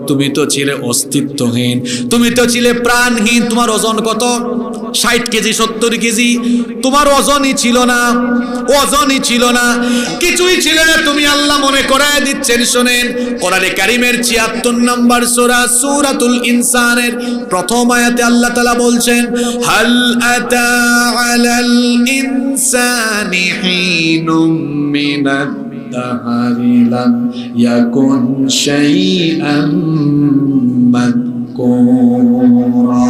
তুমি তো ছিলে অস্তিত্বহীন, তুমি তো ছিলে প্রাণহীন। তোমার ওজন কত? 60 কেজি, 70 কেজি। তোমার ওজনই ছিল না, ওজনই ছিল না, কিছুই ছিল না তুমি। আল্লাহ মনে করায় দিচ্ছেন, শোনেন, কোরআনে কারীমের 76 নম্বর সূরা সূরাতুল ইনসানের প্রথম আয়াতে আল্লাহ তাআলা বলছেন, হাল আতা আলাল ইনসানি হিনুম মিনাদ দাহরি লাম ইয়াকুন শাইআম মাযকুরা।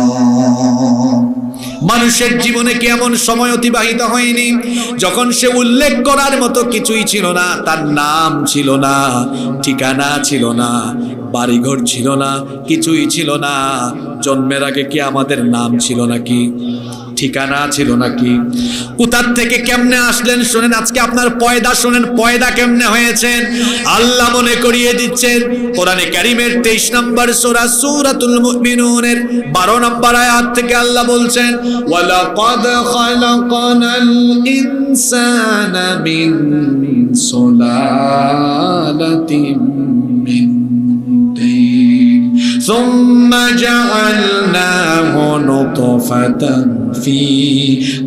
মানুষের জীবনে কি এমন সময় অতিবাহিত হয়নি যখন সে উল্লেখ করার মতো কিছুই ছিল না? তার নাম ছিল না, ঠিকানা ছিল না, বাড়িঘর ছিল না, কিছুই ছিল না। জন্মের আগে কি আমাদের নাম ছিল নাকি? ঠিকানা ছিল নাকি? কোথা থেকে কেমনে আসলেন? শোনেন, আজকে আপনার পয়দা শোনেন, পয়দা কেমনে হয়েছেন আল্লাহ মনে করিয়ে দিচ্ছেন। কোরআনে কারীমের 23 নম্বর সূরা সূরাতুল মুমিনুনের 12 নম্বর আয়াত থেকে আল্লাহ বলছেন, ওয়ালাকাদ খালাকানাল ইনসানা মিন সুলালাতিন মিন তিন সুম্মা জাআলনাহু নুতফাতান ফি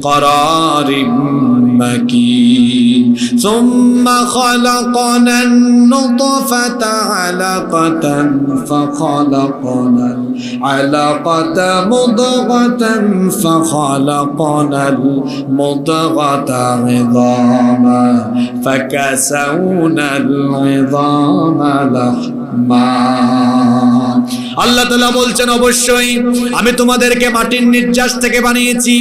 قرارٍ مكين ثم خلقنا النطفة علقة فخلقنا العلقة مضغة فخلقنا المضغة عظاما فكسونا العظام لحما আল্লাহ তাআলা বলছেন অবশ্যই আমি তোমাদেরকে মাটির নির্যাস থেকে বানিয়েছি,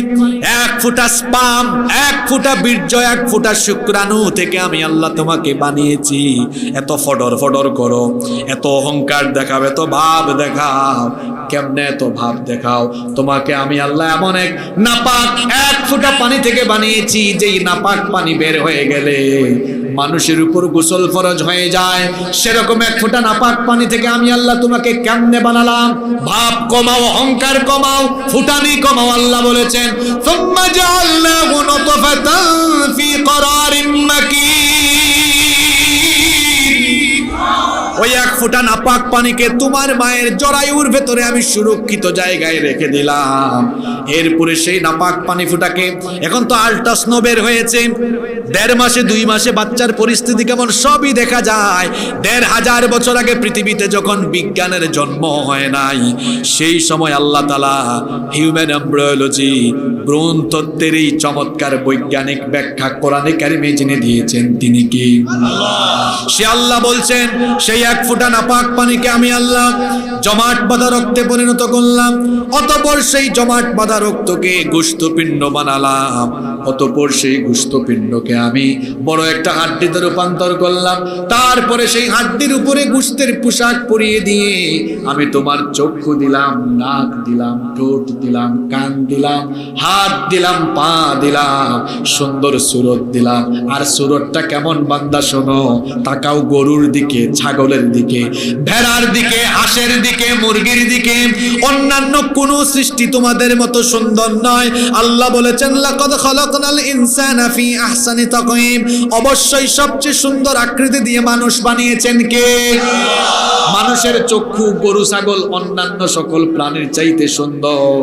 এক ফোঁটা স্পাম, এক ফোঁটা বীর্য, এক ফোঁটা শুক্রাণু থেকে আমি আল্লাহ তোমাকে বানিয়েছি। এত ফডর ফডর করো, এত অহংকার দেখাও, এত ভাব দেখাও, কেমনে এত ভাব দেখাও? তোমাকে আমি আল্লাহ এমন এক নাপাক এক ফোঁটা পানি থেকে বানিয়েছি, যেই নাপাক পানি বের হয়ে গেলে মানুষের উপর গোসল ফরজ হয়ে যায়, সেরকম এক ফোঁটা নাপাক পানি থেকে আমি আল্লাহ তোমাকে কেমনে বানালাম? ভাব কমাও, অহংকার কমাও, ফুটানি কমাও। আল্লাহ বলেছেন সুম্মা জাআলনাহু নুতফাতান ফি করারিম মাকিন, ওই এক ফোঁটা নাপাক পানিকে তোমার মায়ের জরায়ুর ভেতরে আমি সুরক্ষিত জায়গায় রেখে দিলাম। এরপরে সেই নাপাক পানি ফোঁটাকে, এখন তো আল্ট্রাসাউন্ড বের হয়েছে, 1.5 মাসে 2 মাসে বাচ্চার পরিস্থিতি কেমন সবই দেখা যায়। 1500 বছর আগে পৃথিবীতে যখন বিজ্ঞানের জন্ম হয় নাই, সেই সময় আল্লাহ তাআলা হিউম্যান এমব্রায়োলজি ভ্রূণতত্ত্বের এই চমৎকার বৈজ্ঞানিক ব্যাখ্যা কোরআনে কারিমে জেনে দিয়েছেন। তিনি কি? সে আল্লাহ বলছেন সেই এক ফোঁটা নাপাক পানিকে আমি আল্লাহ জমাট বাঁধা রক্তে পরিণত করলাম, অতঃপর সেই জমাট বাঁধা রক্তকে গোশতপিণ্ড বানালাম, অতঃপর সেই গোশতপিণ্ডকে আমি বড় একটা হাড্ডিতে রূপান্তর করলাম, তারপরে সেই হাড্ডির উপরে গোশতের পোশাক পরিয়ে দিয়ে আমি তোমার চক্ষু দিলাম, নাক দিলাম, ঠোঁট দিলাম, কান দিলাম, হাত দিলাম, পা দিলাম, সুন্দর সুরত দিলাম। আর সুরতটা কেমন বান্দা শোনো, তাকাও গরুর দিকে, ছাগলের দিকে, ভেড়ার দিকে, হাঁসের দিকে, মুরগির দিকে, অন্যান্য কোন সৃষ্টি তোমাদের মতো সুন্দর নয়। আল্লাহ বলেছেন লাকাদ খালাকনাল ইনসানা ফি আহসানি তাকওয়িম, অবশ্যই সবচেয়ে সুন্দর আকৃতি দিয়ে মানুষ বানিয়েছেন কে? মানুষের চক্ষু গরু ছাগল অন্যান্য সকল প্রাণীর চাইতে সুন্দর।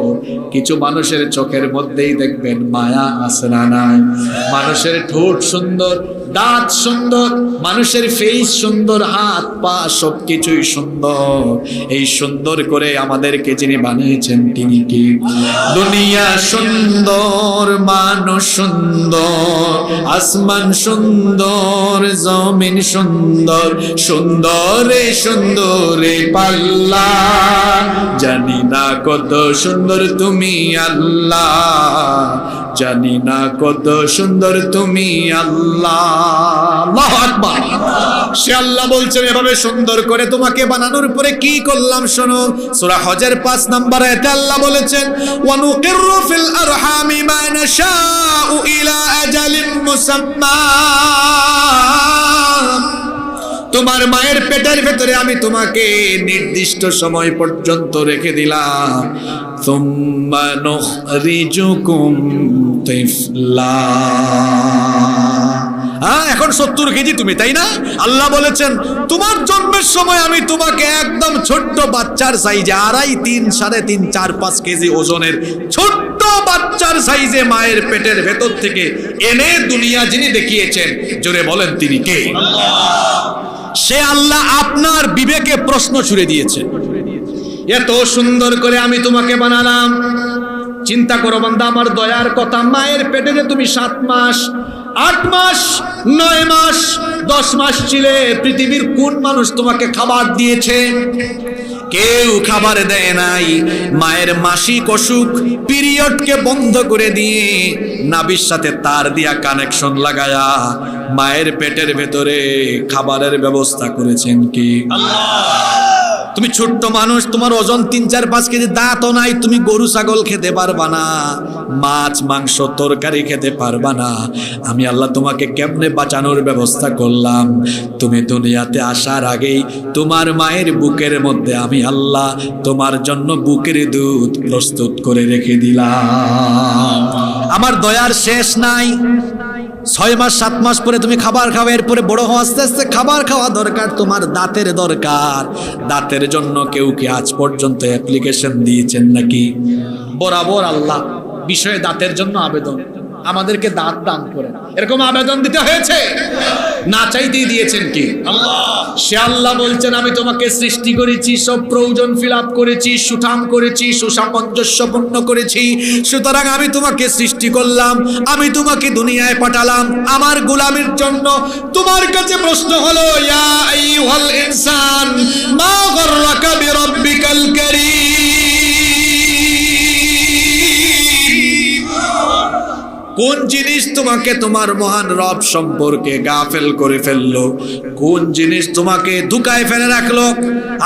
কিছু মানুষের চোখের মধ্যেই দেখবেন মায়া আছে না নাই? মানুষের ঠোঁট সুন্দর, দাঁত সুন্দর, মানুষের ফেস সুন্দর, হাত পা সবকিছুই সুন্দর। এই সুন্দর করে আমাদেরকে যিনি বানিয়েছেন তিনি কি? দুনিয়া সুন্দর, মানুষ সুন্দর, আসমান সুন্দর, জমিন সুন্দর, সুন্দরে সুন্দরে পাল্লা, জানি না কত সুন্দর তুমি আল্লাহ, জানি না কত সুন্দর তুমি আল্লাহ। আল্লাহু আকবার। সে আল্লাহ বলছেন এভাবে সুন্দর করে তোমাকে বানানোর পরে কি করলাম শোনো। সূরা হজের 5 নম্বর আয়াতে আল্লাহ বলেছেন ওয়া নুকিরু ফিল আরহামি মা নাশাউ ইলা আজালিন মুসাম্মা, তোমার মায়ের পেটের ভেতরে আমি তোমাকে নির্দিষ্ট সময় পর্যন্ত রেখে দিলাম। সুম্মা নুখরিজুকুম তিফলা, এখন 70 কেজি তুমি, তাই না? আল্লাহ বলেছেন তোমার জন্মের সময় আমি তোমাকে একদম ছোট্ট বাচ্চার সাইজে 2.5, 3, 3.5, 4, 5 কেজি ওজনের ছোট্ট বাচ্চার সাইজে মায়ের পেটের ভেতর থেকে এনে দুনিয়া যিনি দেখিয়েছেন, জোরে বলেন তিনি কে? সে আল্লাহ আপনার বিবেকে প্রশ্ন ছুড়ে দিয়েছে। এত সুন্দর করে আমি তোমাকে বানালাম, চিন্তা করো বান্দা আমার দয়ার কথা। মায়ের পেটে যে তুমি 7 মাস, 8 মাস, 9 মাস, 10 মাস ছিলে, পৃথিবীর কোন মানুষ তোমাকে খাবার দিয়েছে? কেউ খাবার দেয় নাই। মায়ের মাসিক অসুখ পিরিয়ডকে বন্ধ করে দিয়ে নাভির সাথে তার দিয়া কানেকশন লাগায়া মায়ের পেটের ভেতরে খাবারের ব্যবস্থা করেছেন কি আল্লাহ। তুমি ছোট্ট মানুষ, তোমার ওজন 3, 4, 5 কেজি, দাঁতও নাই, তুমি গরু ছাগল খেতে পারবা না, মাছ মাংস তরকারি খেতে পারবা না। আমি আল্লাহ তোমাকে কেমনে বাঁচানোর ব্যবস্থা করলাম। তুমি দুনিয়াতে আসার আগেই তোমার মায়ের বুকের মধ্যে আমি আল্লাহ তোমার জন্য বুকের দুধ প্রস্তুত করে রেখে দিলাম। আমার দয়ার শেষ নাই। 6 মাস 7 মাস পরে তুমি খাবার খাওয়া, এরপরে বড় হওয়া, আস্তে আস্তে খাবার খাওয়া দরকার, তোমার দাঁতের দরকার। দাঁতের জন্য কেউ কি আজ পর্যন্ত অ্যাপ্লিকেশন দিয়েছেন নাকি? বরাবর আল্লাহ বিষয়ে দাঁতের জন্য আবেদন, আমাদেরকে দাঁত দান করেন, এরকম আবেদন দিতে হয়েছে? না চাইতেই দিয়েছেন কি আল্লাহ? সে আল্লাহ বলছেন আমি তোমাকে সৃষ্টি করেছি, সব প্রয়োজন ফিল আপ করেছি, সুঠাম করেছি, সুসামঞ্জস্যপূর্ণ করেছি, সুতরাং আমি তোমাকে সৃষ্টি করলাম, আমি তোমাকে দুনিয়ায় পাঠালাম আমার গোলামের জন্য। তোমার কাছে প্রশ্ন হলো, ইয়া আইয়ুহাল ইনসান মা গাররাকা বিরাব্বিকাল কারীম, কোন জিনিস তোমাকে তোমার মহান রব সম্পর্কে গাফেল করে ফেললো? কোন জিনিস তোমাকে ধোঁকায় ফেলে রাখলো?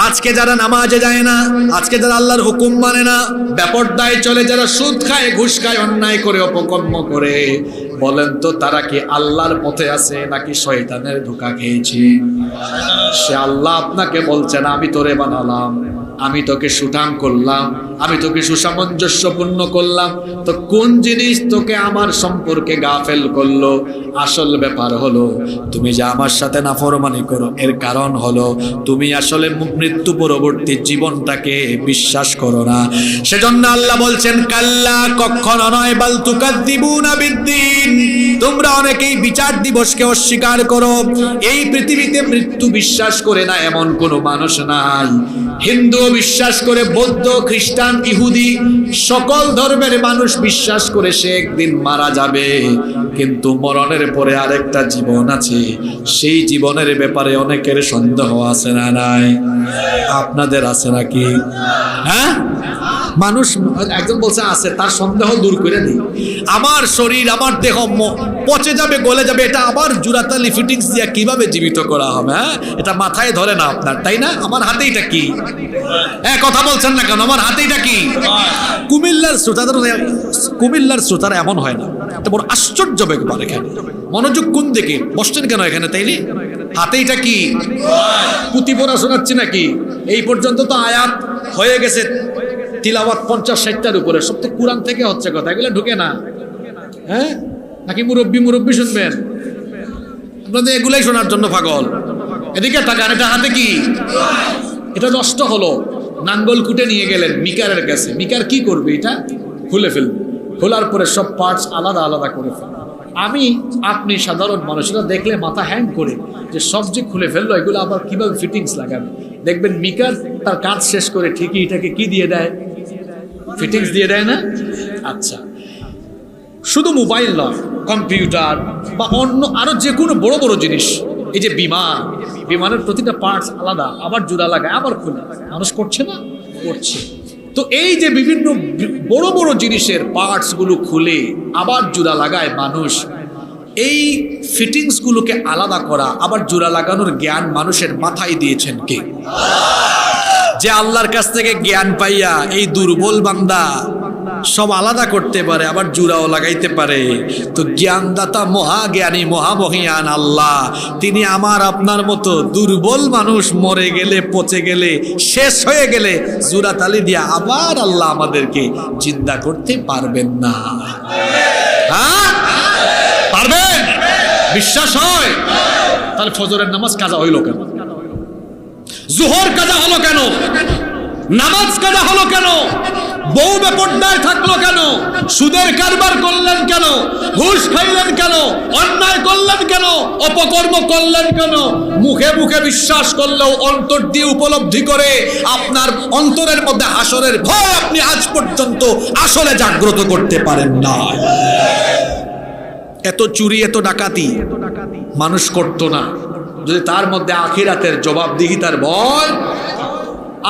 আজকে যারা নামাজে যায় না, আজকে যারা আল্লাহর হুকুম মানে না, বেপরদায় চলে, যারা সুদ খায়, ঘুষ খায়, অন্যায় করে, অপকর্ম করে, বলেন তো তারা কি আল্লাহর পথে আছে নাকি শয়তানের ধোঁকা খেয়েছে? সে আল্লাহ আপনাকে বলছেন আমি তোরে বানালাম, আমি তোকে সুঠাম করলাম, আমি তোকে সুসামঞ্জস্যপূর্ণ করলাম, তো কোন জিনিস তোকে আমার সম্পর্কে গাফেল করলো? আসল ব্যাপার হলো তুমি যে আমার সাথে নাফরমানি করো, এর কারণ হলো তুমি আসলে মৃত্যু পরবর্তী জীবনটাকে বিশ্বাস করো না। সেজন্য আল্লাহ বলছেন কাল্লা, কখনো নয়, বাল তুকাদ্দিবুনা বিদ্দিন, তোমরা অনেকেই বিচার দিবসকে অস্বীকার করো। এই পৃথিবীতে মৃত্যু বিশ্বাস করে না এমন কোনো মানুষ নাই। হিন্দু বিশ্বাস করে, বৌদ্ধ, খ্রিস্টান, ইহুদি, সকল ধর্মের মানুষ বিশ্বাস করে সে একদিন মারা যাবে, কিন্তু মরণের পরে আরেকটা জীবন আছে। সেই জীবনের ব্যাপারে অনেকের সন্দেহ আছে না নাই? আপনাদের আছে নাকি? হ্যাঁ, মানুষ একজন বলছে আছে, তার সন্দেহ দূর করে দিই। আমার শরীর, আমার দেহ পচে যাবে, গলে যাবে, এটা আবার জুরাতালি ফিটিংস দিয়ে কিভাবে জীবিত করা হবে? হ্যাঁ, এটা মাথায় ধরে না আপনার, তাই না? আমার হাতে এটা কি? হ্যাঁ, কথা বলছেন না কেন? আমার হাতে এটা কি? কুমিল্লার শ্রোতারা এমন হয় না, এটা বড় আশ্চর্য ব্যাপার। এখানে মনোযোগ কোন দিকে? বসছেন কেন এখানে? তাইলে হাতে এটা কি? পুঁথি পড়া শোনাচ্ছি নাকি? এই পর্যন্ত তো আয়াত হয়ে গেছে তিলাওয়াত 50-60টার উপরে, সব তো কুরআন থেকে হচ্ছে কথা, এগুলো ঢুকে না। হ্যাঁ, নাকি মুরব্বি শুনবেন? আপনাদের এগুলাই শোনার জন্য পাগল। এদিকে তাকান, এটা হাতে কি? এটা নষ্ট হলো, নাঙ্গল কুটে নিয়ে গেলেন মিকারের কাছে। মিকার কি করবে? এটা খুলে ফেলবে, খোলার পরে সব পার্টস আলাদা আলাদা করে ফেলবে। আমি, আপনি সাধারণ মানুষরা দেখলে মাথা হ্যাং করে যে সব যে খুলে ফেললো, এগুলো আবার কিভাবে ফিটিংস লাগাবে। দেখবেন মিকার তার কাজ শেষ করে ঠিকই এটাকে কি দিয়ে দেয়? ফিটিংস দিয়ে দেয় না? আচ্ছা, শুধু মোবাইল নয়, কম্পিউটার বা অন্য আরো যে কোনো বড় বড় জিনিস, এই যে বিমানের প্রতিটা পার্টস আলাদা, আবার জোড়া লাগায়, আবার খুলে, মানুষ করছে না? করছে। তো এই যে বিভিন্ন বড় বড় জিনিসের পার্টস গুলো খুলে আবার জোড়া লাগায় মানুষ, এই ফিটিংস গুলোকে আলাদা করা আবার জোড়া লাগানোর জ্ঞান মানুষের মাথায় দিয়েছেন কে? যে আল্লাহর কাছ থেকে জ্ঞান পাইয়া এই দুর্বল বান্দা সব আলাদা করতে পারে, আবার জোড়াও লাগাইতে পারে। তো জ্ঞানদাতা মহাজ্ঞানী মহামহিয়ান আল্লাহ, তিনি আমার আপনার মতো দুর্বল মানুষ মরে গেলে, পচে গেলে, শেষ হয়ে গেলে জোড়া তালি দিয়া আবার আল্লাহ আমাদেরকে জিন্দা করতে পারবেন না? হ্যাঁ, পারবেন? বিশ্বাস হয়? তাহলে ফজরের নামাজ কাজা হইল কেন? জোহর কাজা হলো কেন? নামাজ কাজা হলো কেন? বউ বেপরদায় থাকলো কেন? সুদের কারবার করলেন কেন? ঘুষ খাইলেন কেন? অন্যায় করলেন কেন? অপকর্ম করলেন কেন? মুখে মুখে বিশ্বাস করলেও অন্তর দিয়ে উপলব্ধি করে আপনার অন্তরের মধ্যে হাসরের ভয় আপনি আজ পর্যন্ত আসলে জাগ্রত করতে পারেন না। এত চুরি, এত ডাকাতি মানুষ করতো না যদি তার মধ্যে আখিরাতের জবাবদিহিতার ভয়।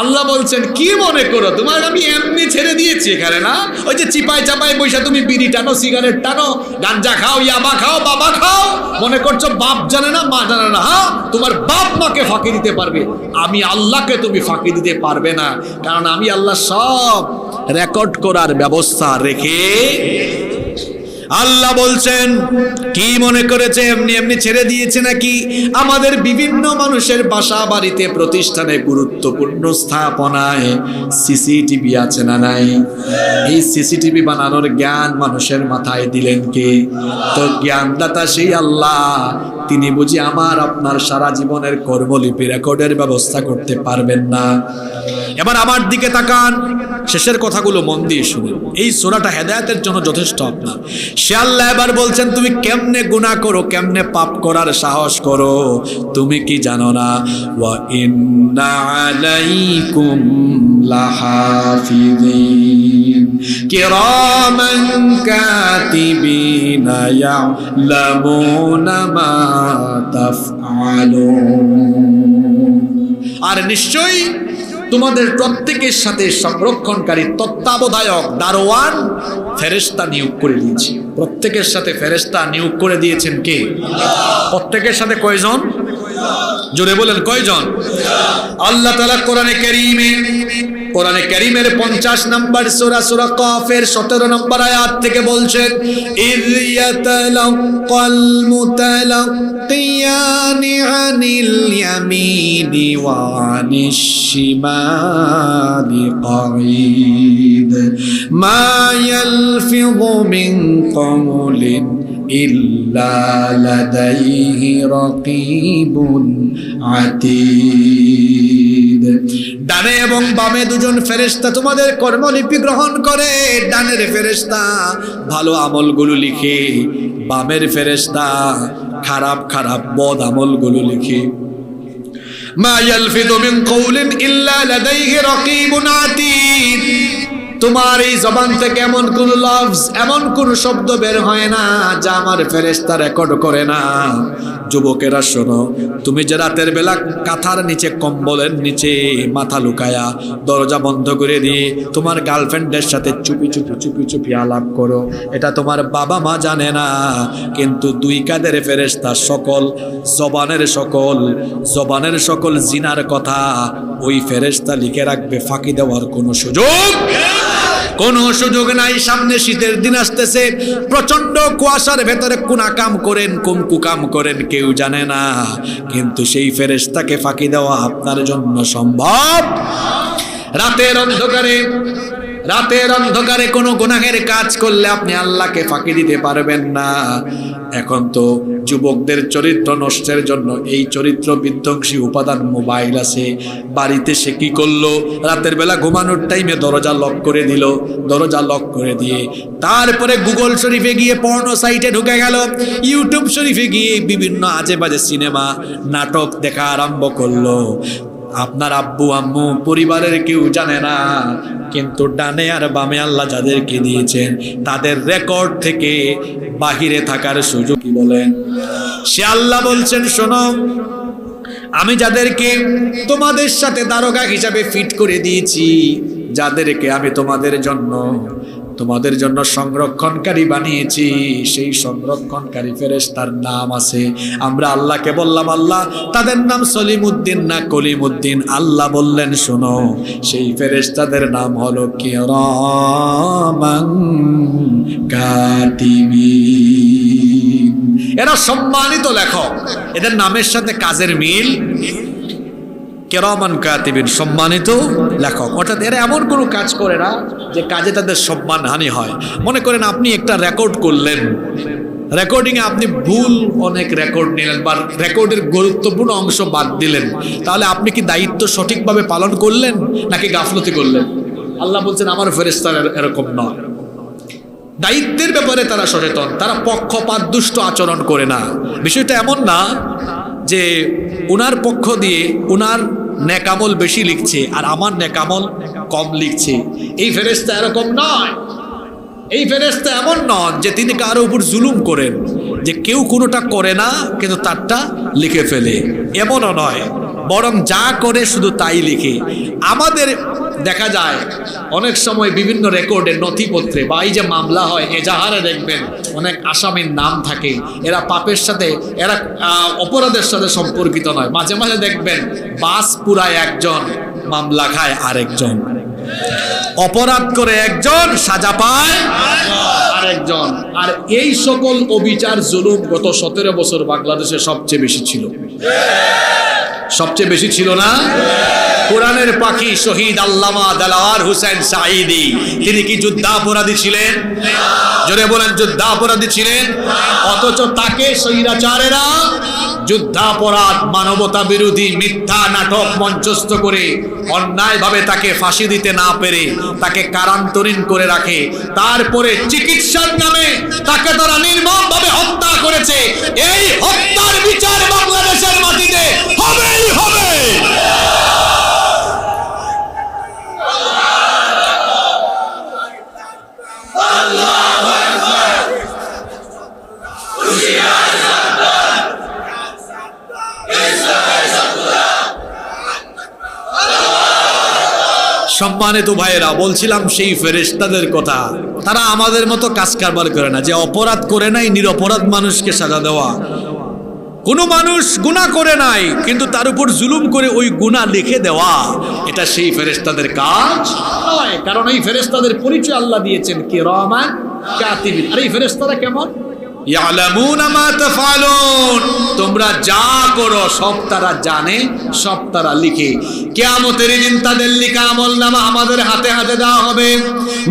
আল্লাহ বলছেন কি মনে করো তোমার আমি এমনি ছেড়ে দিয়েছি এখানে? না, ওই যে চিপায় চাপায় বৈশা তুমি বিড়ি টানো, সিগারেট টানো, গাঞ্জা খাও, ইয়াবা খাও, বাবা খাও, মনে করছো বাপ জানে না, মা জানে না। হ্যাঁ, তোমার বাপ মাকে ফাঁকি দিতে পারবে, আমি আল্লাহকে তুমি ফাঁকি দিতে পারবে না, কারণ আমি আল্লাহ সব রেকর্ড করার ব্যবস্থা রেখে। আল্লাহ বলছেন, কি মনে করেছে এমনি এমনি ছেড়ে দিয়েছে নাকি? আমাদের বিভিন্ন মানুষের বাসা বাড়িতে প্রতিষ্ঠানে গুরুত্বপূর্ণ স্থাপনায় সিসিটিভি আছে না নাই? এই সিসিটিভি বানানোর জ্ঞান মানুষের মাথায় দিলেন কে? তো জ্ঞানদাতা সেই আল্লাহ। তিনি বুঝি আমার আপনার সারা জীবনের কর্মলিপি রেকর্ডের ব্যবস্থা করতে পারবেন না? এবার আমার দিকে তাকান, শেষের কথাগুলো মন দিয়ে শুনুন। এই সূরাটা হেদায়েতের জন্য যথেষ্ট আপনার। সে আল্লাহ এবার বলছেন, তুমি কেমনে গুনাহ করো, কেমনে পাপ করার সাহস করো, তুমি কি জানো না? ওয়া ইন্না আলাইকুম লাহাফিযিন কিরামান কাতিবিনা ইয়ালামুনা মা তাফআলুন। আর নিশ্চয়ই তোমাদের প্রত্যেকের সাথে সংরক্ষণকারী, তত্ত্বাবধায়ক, দারোয়ান ফেরেশতা নিয়োগ করে দিয়েছি। প্রত্যেকের সাথে ফেরেশতা নিয়োগ করে দিয়েছেন কে? প্রত্যেকের সাথে কয়জন? জোরে বলেন কয়জন? আল্লাহ তাআলা কোরআনে কারীমের 50 নম্বর সূরা, সূরা কাফের 17 নম্বর আয়াত থেকে বলছেন, ইয ইয়াতালাক্কাল মুতালাক্কিয়ানি আনিল ইয়ামিনি ওয়া আনিশ শিমালি কাঈদ মা ইয়ালফিযু মিন কওলিন ইল্লা লাদাইহি রাকীবুন আতীদ। ডানে এবং বামে দুজন ফেরেশতা তোমাদের কর্মলিপি গ্রহণ করে। ডানের ফেরেশতা ভালো আমলগুলো লিখে, বামের ফেরেশতা খারাপ খারাপ বদ আমলগুলো লিখে। মা ইয়ালফিযু মিন কওলিন ইল্লা লাদাইহি রাকীবুন আতীদ। তোমার এই জবান থেকে এমন কোন লফজ, এমন কোন শব্দ বের হয় না যা আমার ফেরেশতা রেকর্ড করে না। যুবকেরা শোনো, তুমি যে রাতের বেলা কাঁথার নিচে, কম্বলের নিচে মাথা লুকায়া দরজা বন্ধ করে দিয়ে তোমার গার্লফ্রেন্ডের সাথে চুপি চুপি আলাপ করো, এটা তোমার বাবা মা জানে না, কিন্তু দুই কাদের ফেরেশতা জবানের সকল জিনার কথা ওই ফেরেশতা লিখে রাখবে। ফাঁকি দেওয়ার কোনো সুযোগ নাই। সামনে শীতের দিন আসতেছে, প্রচন্ড কুয়াশার ভেতরে কোনা কাম করেন, কোন কুকাম করেন কেউ জানে না, কিন্তু সেই ফেরেশতাকে ফাঁকি দেওয়া আপনার জন্য সম্ভব। রাতের অন্ধকারে কোনো গুনাহের কাজ করলে আপনি আল্লাহকে ফাঁকি দিতে পারবেন না। এখন তো যুবকদের চরিত্র নষ্টের জন্য এই চরিত্র বিধ্বংসী উপাদান মোবাইল আছে। বাড়িতে সে কি করলো, রাতের বেলা ঘুমানোর টাইমে দরজা লক করে দিল। দরজা লক করে দিয়ে তারপরে গুগল শরীফে গিয়ে পর্নো সাইটে ঢুকে গেল, ইউটিউব শরীফে গিয়ে বিভিন্ন আজে বাজে সিনেমা নাটক দেখা আরম্ভ করলো। আপনার আব্বু আম্মু পরিবারের কেউ জানে না, কিন্তু ডানে আর বামে আল্লাহ যাদেরকে দিয়েছেন তাদের রেকর্ড থেকে বাহিরে থাকার সুযোগ। কি বলেন? সে আল্লাহ বলছেন, শোনো, আমি যাদেরকে তোমাদের সাথে দারোগা হিসাবে ফিট করে দিয়েছি, যাদেরকে আমি তোমাদের জন্য সংরক্ষণকারী বানিয়েছি, সেই সংরক্ষণকারী ফেরেশতার নাম আছে। আমরা আল্লাহকে বললাম, আল্লাহ তাদের নাম সলিমউদ্দিন না কলিমউদ্দিন? আল্লাহ বললেন, শোনো, সেই ফেরেশতাদের নাম হলো কিরামান কাতিবিন। এরা সম্মানিত লেখক, এদের নামের সাথে কাজের মিল। কিরামান কাতিবিন, সম্মানিত লেখক, অর্থাৎ এরা এমন কোনো কাজ করে না যে কাজে তাদের সম্মানহানি হয়। মনে করেন আপনি একটা রেকর্ড করলেন, রেকর্ডিংয়ে আপনি ভুল অনেক রেকর্ড নিলেন বা রেকর্ডের গুরুত্বপূর্ণ অংশ বাদ দিলেন, তাহলে আপনি কি দায়িত্ব সঠিকভাবে পালন করলেন নাকি গাফলতি করলেন? আল্লাহ বলছেন, আমার ফেরেশতারা এরকম নয়। দায়িত্বের ব্যাপারে তারা সচেতন, তারা পক্ষপাত দুষ্ট আচরণ করে না। বিষয়টা এমন না যে উনার পক্ষ দিয়ে উনার নেকামল বেশি লিখছে আর আমার নেকামল কম লিখছে। এই ফেরেশতা এরকম নয়। এই ফেরেশতা এমন নন যে তিনি কারো উপর জুলুম করেন, যে কেউ কোনোটা করে না কিন্তু তারটা লিখে ফেলে, এমনও নয়। বরং যা করে শুধু তাই লিখে। আমাদের দেখা যায় অনেক সময় বিভিন্ন রেকর্ডে, নথিপত্রে বা এই যে মামলা হয়, এজাহারে দেখবেন অনেক আসামির নাম থাকে। এরা পাপের সাথে, এরা অপরাধের সাথে সম্পর্কিত নয়। মাঝে মাঝে দেখবেন বাস পুরায় একজন, মামলা খায় আরেকজন। অপরাধ করে একজন, সাজা পায় আরেকজন। আর এই সকল অবিচার জুলুম গত 17 বছর বাংলাদেশে সবচেয়ে বেশি ছিল। সবচেয়ে বেশি ছিল না? কোরআনের পাখি শহীদ আল্লামা দেলাওয়ার হোসেন সাঈদী, তিনি কি যুদ্ধাপরাধী ছিলেন? জোরে বলেন, যুদ্ধাপরাধী ছিলেন। অথচ তাকে স্বৈরাচারেরা যুদ্ধাপরাধ, মানবতা বিরোধী মিথ্যা নাটক মঞ্চস্থ করে অন্যায়ভাবে তাকে ফাঁসি দিতে না পেরে তাকে কারান্তরীণ করে রাখে। তারপরে চিকিৎসার নামে তাকে তারা নির্মমভাবে হত্যা করেছে। এই হত্যার বিচার বাংলাদেশের মাটিতে হবেই হবে। সম্মানিত ভাইয়েরা, বলছিলাম সেই ফেরেশতাদের কথা। তারা আমাদের মতো কাজ কারবার করে না, যে অপরাধ করে নাই নিরপরাধ মানুষকে সাজা দেওয়া। কোনো মানুষ গুনাহ করে নাই কিন্তু তার উপর জুলুম করে ওই গুনাহ লিখে দেওয়া, এটা সেই ফেরেশতাদের কাজ নয়। কারণ এই ফেরেশতাদের পরিচয় আল্লাহ দিয়েছেন কিরামান কাতিবিন। আর এই ফেরেশতারা কেমন? ইয়ালামুনা মা তাফআলুন, তোমরা যা করো সব তারা জানে, সব তারা লিখে। কিয়ামতের দিন তাদের লেখা আমলনামা আমাদের হাতে হাতে দেওয়া হবে।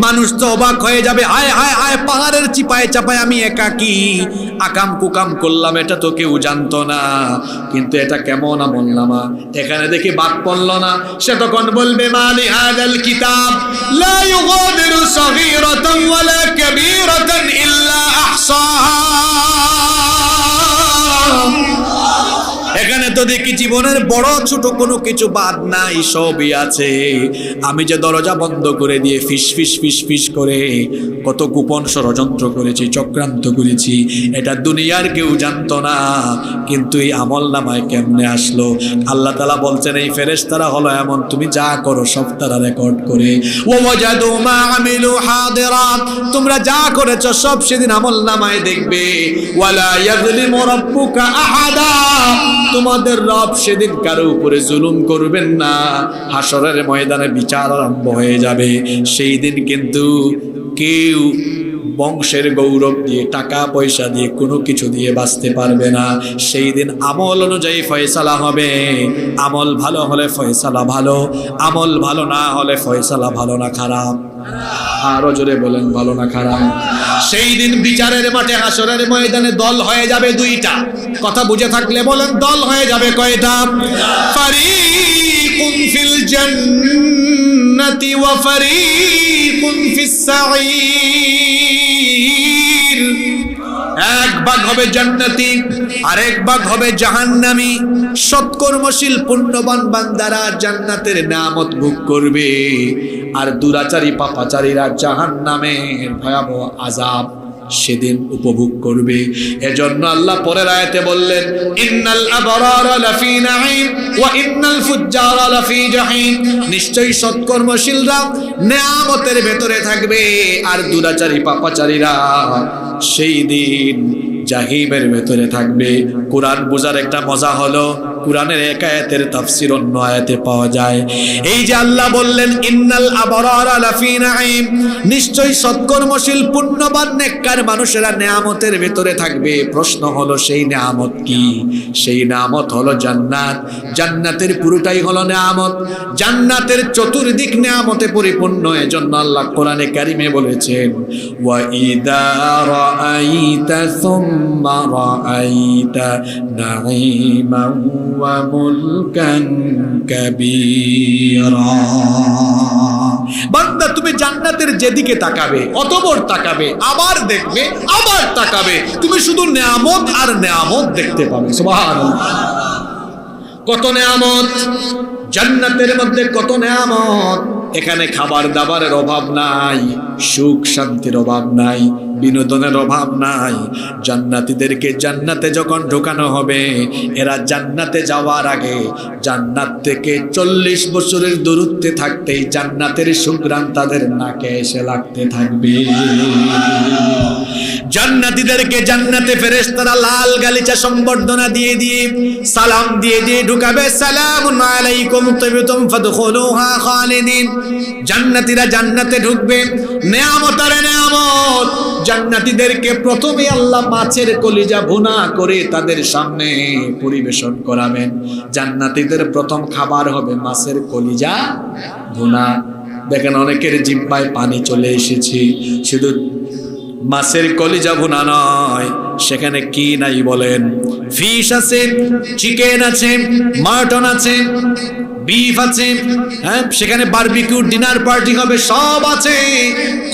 মানুষ তো অবাক হয়ে যাবে, আয় আয় আয়, পাহাড়ের চিপায় চাপায় আমি একাকী আকাম কুকাম করলাম, এটা তো কেউ জানতো না। কিন্তু এটা কেমন আমলনামা, এখানে দেখি বাদ পড়ল না। সে তখন বলবে, মালি হাদাল কিতাব লা ইউগাদিরু সগীরাতান ওয়ালা কাবীরাতান ইল্লা আহসাহা। এখানে তো দেখি জীবনের বড় ছোট কোনো কিছু বাদ নাই, সবই আছে। আমি যে দরজা বন্ধ করে দিয়ে ফিস ফিস ফিস ফিস করে কত গোপন ষড়যন্ত্র করেছি, চক্রান্ত করেছি, এটা দুনিয়ার কেউ জানতো না। কিন্তু এই আমলনামায় কেমনে আসলো? আল্লাহ তাআলা বলছেন এই ফেরেশতারা হলো এমন, তুমি যা করো সব তারা রেকর্ড করে। ওয়াজাদু মা আমিলু হাদিরাত, তোমরা যা করেছো সব সেদিন আমলনামায় দেখবে। ওয়ালা ইয়াযলিমু রাব্বুকা আহাদা, তোমাদের রব সেদিন কারো উপরে জুলুম করবেন না। হাসরের ময়দানে বিচার আরম্ভ হয়ে যাবে। সেই দিন কিন্তু কেউ বংশের গৌরব দিয়ে, টাকা পয়সা দিয়ে, কোনো কিছু দিয়ে বাঁচতে পারবে না। সেই দিন আমল অনুযায়ী ফয়সালা হবে। আমল ভালো হলে ফয়সালা ভালো, আমল ভালো না হলে ফয়সালা ভালো না খারাপ। আরো জোরে বলেন, ভালো না খারাপ। সেই দিন বিচারের মাঠে হাসরের ময়দানে দল হয়ে যাবে দুইটা। কথা বুঝে থাকলে বলেন, দল হয়ে যাবে কয়টা? ফারিকুন ফিল জান্নাতি ওয়া ফারিকুন ফিস সাঈর। এক ভাগ হবে জান্নাতি, আরেক ভাগ হবে জাহান্নামী। সৎকর্মশীল পুণ্যবান বান্দারা জান্নাতের নিয়ামত ভোগ করবে, আর দুরাচারী পাপাচারীরা জাহান্নামের ভয়াবহ আযাব সেদিন উপভোগ করবে। এজন্য আল্লাহ পরের আয়াতে বললেন, ইন্নাল আবরারা লাফি নাঈম ওয়া ইন্নাল ফুজ্জারা লাফি জাহিম। নিশ্চয়ই সৎকর্মশীলরা নিয়ামতের ভেতরে থাকবে, আর দুরাচারী পাপাচারীরা সেই দিন জাহিমের ভেতরে থাকবে। কোরআন বোঝার একটা মজা হলো, কোরআনের এক আয়াতের তাফসীর অন্য আয়াতে পাওয়া যায়। এই যে আল্লাহ বললেন ইন্নাল আবরারা লাফি নাঈম, নিশ্চয়ই সৎকর্মশীল পুণ্যবান নেককার মানুষেরা নিয়ামতের ভেতরে থাকবে। প্রশ্ন হলো সেই নিয়ামত কি? সেই নিয়ামত হলো জান্নাত। জান্নাতের পুরোটাই হলো নিয়ামত, জান্নাতের চতুর্দিক নিয়ামতে পরিপূর্ণ। এজন্য আল্লাহ কোরআনে কারিমে বলেছেন, ওয়া ইযা রাআইতা সুম্মা রাআইতা নাঈমান ওয়া মুলকান কাবীরা। বান্দা তুমি জান্নাতের যেদিকে তাকাবে, অতঃপর তাকাবে, আবার দেখবে, আবার তাকাবে, তুমি শুধু নিয়ামত আর নিয়ামত দেখতে পাবে। সুবহানাল্লাহ, কত নিয়ামত জান্নাতের মধ্যে, কত নিয়ামত। এখানে খাবার দাবারের অভাব নাই, সুখ শান্তির অভাব নাই, বিনোদনের অভাব নাই। জান্নাতীদেরকে জান্নাতে যখন ঢোকানো হবে, এরা জান্নাতে যাওয়ার আগে জান্নাত থেকে 40 বছরের দূরত্বে থাকতেই জান্নাতের সুঘ্রাণ তাদের নাকে এসে লাগতে থাকবে। জান্নাতীদেরকে জান্নাতে ফেরেশতারা লাল গালিচা সম্বর্ধনা দিয়ে দিয়ে সালাম দিয়ে দিয়ে ঢুকাবে। সালামুন আলাইকুম তিবতুম ফাদখুলুহা খালিদিন। জান্নাতীরা জান্নাতে ঢুকবে, নেয়ামত আর নেয়ামত। জান্নাতীদেরকে প্রথমে আল্লাহ মাছের কলিজা ভুনা করে তাদের সামনে পরিবেশন করাবেন। জান্নাতীদের প্রথম খাবার হবে মাছের কলিজা ভুনা। দেখেন অনেকের জিহ্বায় পানি চলে এসেছে। শুধু মাছের কলিজা ভুনা নয়, সেখানে কি নাই বলেন? ফিশ আছে, চিকেন আছে, মাটন আছে, বিফ আছে, হ্যাঁ, সেখানে বারবিকিউ ডিনার পার্টি হবে, সব আছে।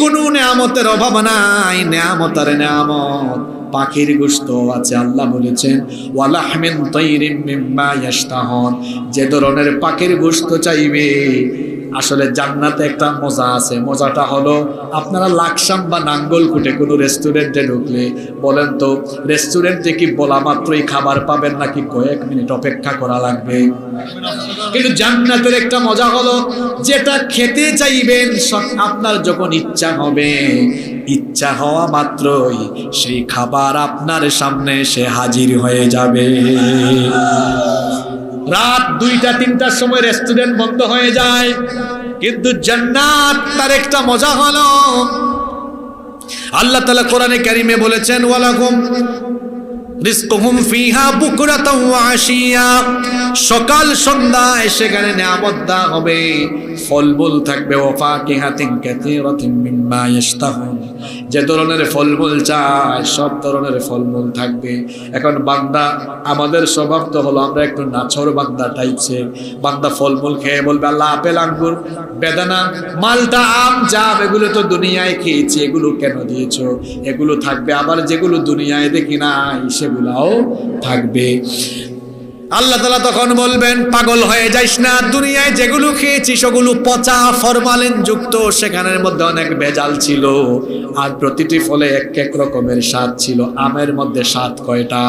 কোনো নেয়ামতের অভাব নাই, নেয়ামত আর নেয়ামত। পাখির গোশত আছে। আল্লাহ বলেছেন ওয়ালাহমিন তাইরিম মিম্মা ইয়াশতাহুন, যে ধরনের পাখির গোশত চাইবে। আসলে জান্নাতে একটা মজা আছে। মজাটা হলো, আপনারা লাকসাম বা নাঙ্গলকুটে কোনো রেস্টুরেন্টে ঢুকলে বলেন তো, রেস্টুরেন্টে কি বলা মাত্রই খাবার পাবেন নাকি কয়েক মিনিট অপেক্ষা করা লাগবে? কিন্তু জান্নাতের একটা মজা হলো, যেটা খেতে চাইবেন আপনার যখন ইচ্ছা হবে, ইচ্ছা হওয়া মাত্রই সেই খাবার আপনার সামনে এসে হাজির হয়ে যাবে। রাত 2টা-3টার সময় রেস্টুরেন্ট বন্ধ হয়ে যায়, কিন্তু জান্নাত তার একটা মজা হলো, আল্লাহ তাআলা কোরআনে কারীমে বলেছেন ওয়ালাকুম রিজকুহুম ফিহা বুকরাতাও ওয়া আশিয়া। সকাল সন্ধ্যায় সেখানে নিয়ামত দেওয়া হবে, ফলমূল থাকবে। ওয়া ফাকিহাতিন কাসীরাতিন মিম্মা ইয়াশতাহুন, যে ধরনের ফলমূল চায় সব ধরনের ফলমূল থাকবে। এখন বান্দা, আমাদের স্বভাব তো হলো আমরা একটু নাছর বান্দা টাইপসের। বান্দা ফলমূল খেয়ে বলবে আল্লাহ আপেল, আঙ্গুর, বেদানা, মালটা, আম, জাম এগুলো তো দুনিয়ায় খেয়েছি, এগুলো কেন দিয়েছো? এগুলো থাকবে। আবার যেগুলো দুনিয়ায় দেখি নাই সেগুলাও থাকবে। আল্লাহ তাআলা তখন বলবেন পাগল হয়ে যাইস না, দুনিয়ায় যেগুলো খেয়েছি সেগুলো পচা, ফরমালিন যুক্ত, সেখানের মধ্যে অনেক ভেজাল ছিল। আর প্রতিটি ফলে এক এক রকমের স্বাদ ছিল। আমের মধ্যে স্বাদ কয়টা?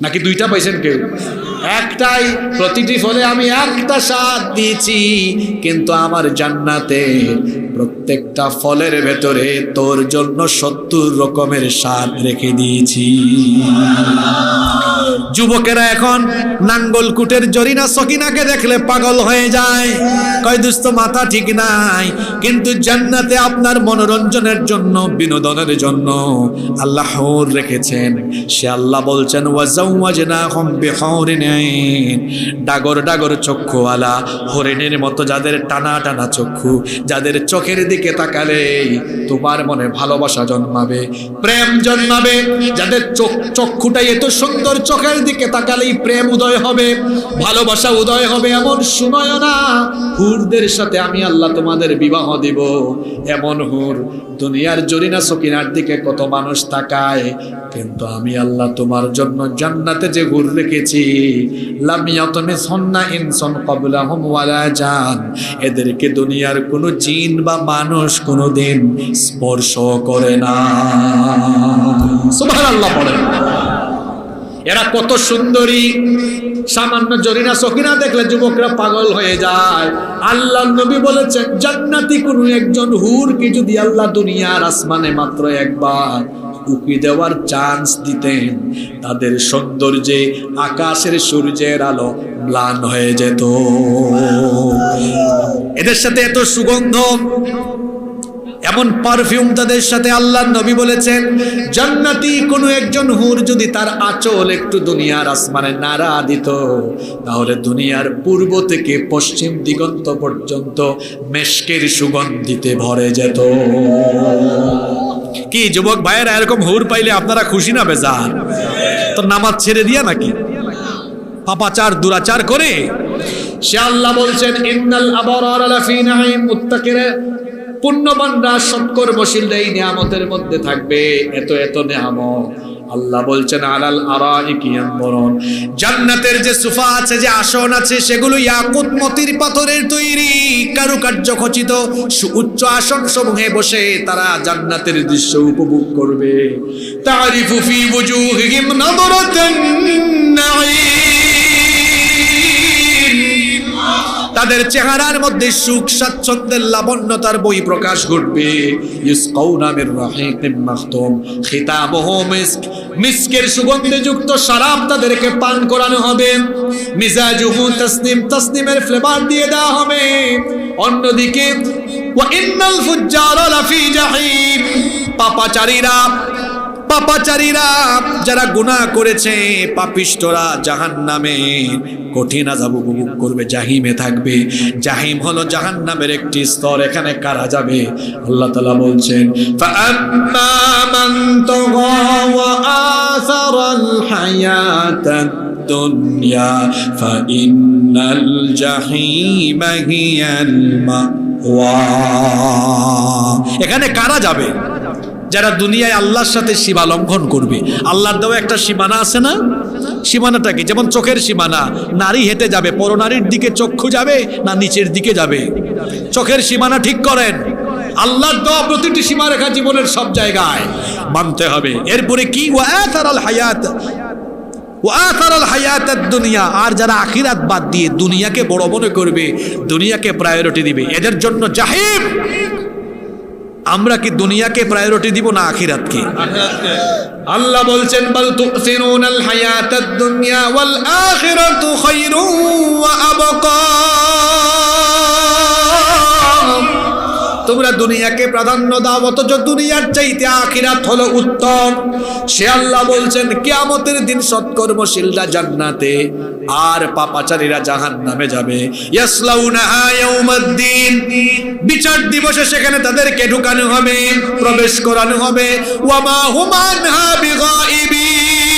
নাকি 2টা পাইছেন কেউ? একটাই। প্রতিটি ফলে আমি একটা স্বাদ দিয়েছি, কিন্তু আমার জান্নাতে প্রত্যেকটা ফলের ভেতরে তোর জন্য 70 রকমের স্বাদ রেখে দিয়েছি। যুবকেরা এখন নাঙ্গলকুটের জরিনা সকিনাকে দেখলে পাগল হয়ে যায়, কয় দোস্ত মাথা ঠিক নাই। কিন্তু জান্নাতে আপনার মনোরঞ্জনের জন্য, বিনোদনের জন্য আল্লাহ হুর রেখেছেন। সে আল্লাহ বলছেন ওয়াজাওয়াজনাহুম বিহুরিন আইন, ডাগর ডাগর চক্ষুওয়ালা হরিণের মতো যাদের টানা টানা চক্ষু, যাদের চোখের দিকে তাকালে তোমার মনে ভালোবাসা জন্মাবে, প্রেম জন্মাবে, যাদের চক্ষুটাই এত সুন্দর, চোখের দিকে তাকালেই প্রেম উদয় হবে, ভালোবাসা উদয় হবে। এমন সময় না হুরদের সাথে আমি আল্লাহ তোমাদের বিবাহ দিব। এমন হুর দুনিয়ার জরিনা সকিনার দিকে কত মানুষ তাকায়, কিন্তু আমি আল্লাহ তোমার জন্য জান্নাতে যে হুর রেখেছি, লাম ইয়াতমিসহুন্না ইনসুন ক্বাবলাহুম ওয়ালা জান, এদেরকে দুনিয়ার কোনো জিন বা মানুষ কোনোদিন স্পর্শ করে না। সুবহানাল্লাহ পড়েন। এরা কত সুন্দরী, সামান্য জরিনা সকিনা দেখলে যুবকরা পাগল হয়ে যায়। আল্লাহ নবী বলেছেন জান্নাতি কোনো একজন হুরকে যদি আল্লাহ দুনিয়ার আসমানে মাত্র একবার উকি দেওয়ার চান্স দিতেন, তাদের সৌন্দর্যে আকাশের সূর্যের আলো ম্লান হয়ে যেত। এদের সাথে এত সুগন্ধ, এমন পারফিউম তাদের সাথে। আল্লাহর নবী বলেছেন জান্নাতি কোনো একজন হুর যদি তার আঁচল একটু দুনিয়ার আসমানে নাড়া দিত, তাহলে দুনিয়ার পূর্ব থেকে পশ্চিম দিগন্ত পর্যন্ত মেশকের সুগন্ধিতে ভরে যেত। কি যুবক ভাইয়েরা, এরকম হুর পাইলে আপনারা খুশি না বেজার? তো নামাজ ছেড়ে দিয়া নাকি পাপাচার দুরাচার করে? সে আল্লাহ বলছেন ইন্নাল আবরারা লাফি নাঈম, মুত্তাকিরা পুণ্যবানরা সৎকর্মশীলরা এই নিয়ামতের মধ্যে থাকবে। এত এত নিয়ামত আল্লাহ বলছেন আলাল আরাইকি ইয়ানজুরুন, জান্নাতের যে সোফা আছে, যে আসন আছে, সেগুলো ইয়াকুত মতির পাথরের তৈরি, কারুকার্য খচিত সুউচ্চ আসন সমূহে বসে তারা জান্নাতের দৃশ্য উপভোগ করবে। তারিফু ফি ওয়ুজুহিহিম নাযরাতান নাঈম, তাদের চেহারার মধ্যে সুখ স্বাচ্ছন্দ্যের লাবণ্যতার বই প্রকাশ ঘটবে। ইউসকাউনা মির রাহিকিম মাখতুম খিতামুহু মিস্ক, মিস্কের সুগন্ধে যুক্ত শরাব তাদেরকে পান করানো হবে। মিজাজুহু তাসনিম, তাসনিমের ফ্লেভার দিয়ে দেওয়া হবে। অন্যদিকে ওয়া ইন্নাল ফুজ্জারা লাফি জাহিম, পাপাচারীরা যারা গুনাহ করেছে, পাপিষ্ঠরা জাহান্নামে কঠিন আযাব উপভোগ করবে, জাহিমে থাকবে। জাহিম হলো জাহান্নামের একটি স্তর, এখানে কারা যাবে? আল্লাহ তাআলা বলছেন ফাআম্মা মান তাগা ওয়া আসারাল হায়াতাদ দুনিয়া ফাইন্নাল জাহিমা হিয়াল মাওয়া। এখানে কারা যাবে? যারা দুনিয়ায় আল্লাহর সাথে সীমা লঙ্ঘন করবে। আল্লাহর দেওয়া একটা সীমানা আছে না? সীমানাটা কি? যেমন চোখের সীমানা, নারী হেঁটে যাবে, পরনারীর দিকে চক্ষু যাবে না নিচের দিকে যাবে? চোখের সীমানা ঠিক করেন। আল্লাহর দেওয়া প্রতিটি সীমারেখা জীবনের সব জায়গায় মানতে হবে। এরপরে কি? ওয়াআসারাল হায়াতাদ দুনিয়া, আর যারা আখিরাত বাদ দিয়ে দুনিয়াকে বড় মনে করবে, দুনিয়াকে প্রায়োরিটি দিবে, এদের জন্য জাহিম। আমরা কি দুনিয়াকে প্রায়োরিটি দিব না আখিরাতকে? আল্লাহ বলছেন বাল তুসিরুনাল হায়াতাদ দুনিয়া ওয়াল আখিরাতু খায়রুন ওয়া আবকা, তোমরা দুনিয়াকে প্রাধান্য দাও অথচ দুনিয়ার চাইতে আখিরাত হলো উত্তম। সে আল্লাহ বলছেন কিয়ামতের দিন সৎকর্মশীলরা জান্নাতে আর পাপাচারীরা জাহান্নামে যাবে। ইয়াসলাউনাহা ইয়াউমাদ্দিন, বিচার দিবসে সেখানে তাদেরকে ঢুকানো হবে, প্রবেশ করানো হবে। ওয়া মা হুম আনহা বিগাইবিন,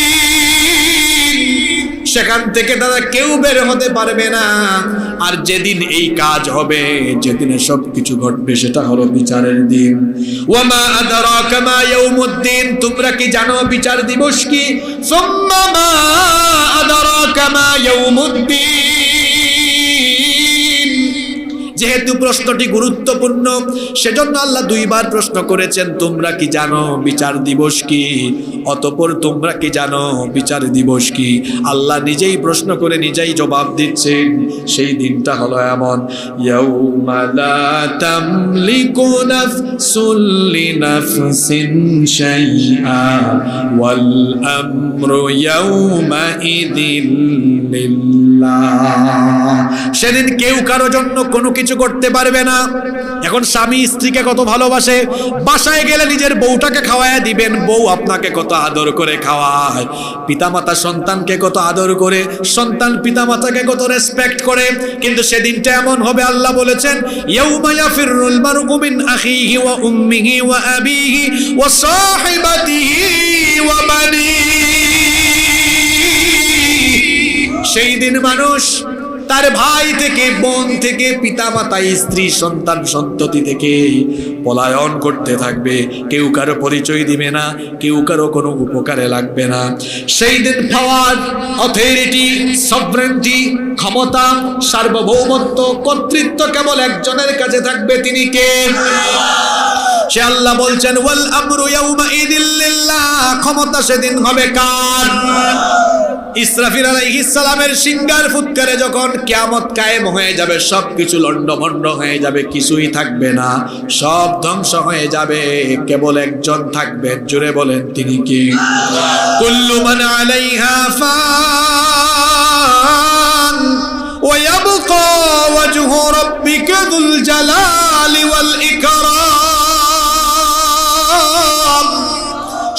সেখান থেকে তারা কেউ বের হতে পারবে না। আর যেদিন এই কাজ হবে, যেদিনে সবকিছু ঘটবে, সেটা হলো বিচারের দিন। ওয়া মা আদরাকা মা ইয়াউমুদ্দিন, তোমরা কি জানো বিচার দিবস কি? সুম্মা মা আদরাকা মা ইয়াউমুদ্দিন। যেহেতু প্রশ্নটি গুরুত্বপূর্ণ, সেজন্য আল্লাহ দুইবার প্রশ্ন করেছেন, তোমরা কি জানো বিচার দিবস কি? অতঃপর তোমরা কি জানো বিচার দিবস কি? আল্লাহ নিজেই প্রশ্ন করে নিজেই জবাব দিচ্ছেন। সেই দিনটা হলো এমন, ইয়াউমা লা তামলিকু নাফসুন লিনাফসিন শাইআ ওয়াল আমরু ইয়াউমা ইযিন লিল্লাহ। সেদিন কেউ কারো জন্য কোনো কিছু করতে পারবে না। এখন স্বামী স্ত্রীকে কত ভালোবাসে, বাসায় গেলে নিজের বউটাকে খাওয়ায় দিবেন, বউ আপনাকে কত আদর করে খাওয়ায়। পিতামাতা সন্তানকে কত আদর করে, সন্তান পিতামাতাকে কত রেসপেক্ট করে। কিন্তু সেদিনটা এমন হবে, আল্লাহ বলেছেন ইয়াউমা ইয়াফিরুল মারউ মিন আখিহি ওয়া উম্মিহি ওয়া আবিহি ওয়া সাহিবাতিহি ওয়া বানিহি। সেই দিন মানুষ তার ভাই থেকে, বোন থেকে, পিতামাতা, স্ত্রী, সন্তান, সন্ততি থেকে পলায়ন করতে থাকবে। কেউ কারো পরিচয় দিবে না, কেউ কারো কোনো উপকারে লাগবে না। সেই দিন পাওয়ার, অথরিটি, সভরেন্টি, ক্ষমতা, সার্বভৌমত্ব, কর্তৃত্ব কেবল একজনের কাছে থাকবে। তিনি কে? সে আল্লাহ বলছেন ওয়াল আমরু ইয়াউমা ইযিন লিল্লাহ, ক্ষমতা সেদিন হবে কার? ইসরাফিল আলাইহিস সালামের সিঙ্গার ফুৎকারে যখন কিয়ামত কায়েম হয়ে যাবে, সবকিছু লন্ডভন্ড হয়ে যাবে, কিছুই থাকবে না, সব ধ্বংস হয়ে যাবে, কেবল একজন থাকবেন। জোরে বলেন তিনি কি? কুল্লু মান আলাইহা ফান ওয়া ইয়াবকা ওয়াজহু রাব্বিকা যুল জালালি ওয়াল ইকরাম।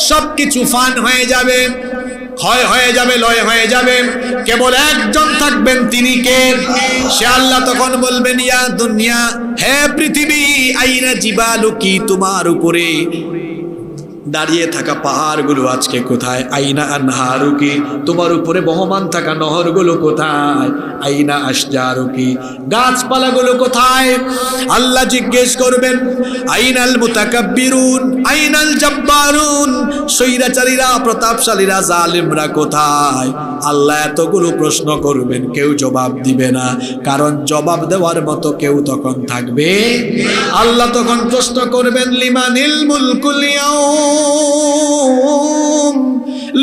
সবকিছু ফান হয়ে যাবে, ক্ষয় হয়ে যাবে, লয় হয়ে যাবে, কেবল একজন থাকবেন। তিনি কে? সে আল্লাহ তখন বলবেন ইয়া দুনিয়া, হে পৃথিবী, আইনা জিবালুকি, তোমার উপরে দাঁড়িয়ে থাকা পাহাড়গুলো আজকে কোথায়? আইনা আনহারুকি, তোমার উপরে বহমান থাকা নহরগুলো কোথায়? আইনা আশজারুকি, গাছপালাগুলো কোথায়? আল্লাহ জিজ্ঞেস করবেন আইনাল মুতাকাব্বিরুন আইনাল জাব্বারুন, স্বৈরাচারীরা, প্রতাপশালীরা, জালিমরা কোথায়? আল্লাহ এতগুলো প্রশ্ন করবেন, কেউ জবাব দিবে না, কারণ জবাব দেওয়ার মতো কেউ তখন থাকবে। আল্লাহ তখন প্রশ্ন করবেন লিমানিল মুলকুল ইয়াউম,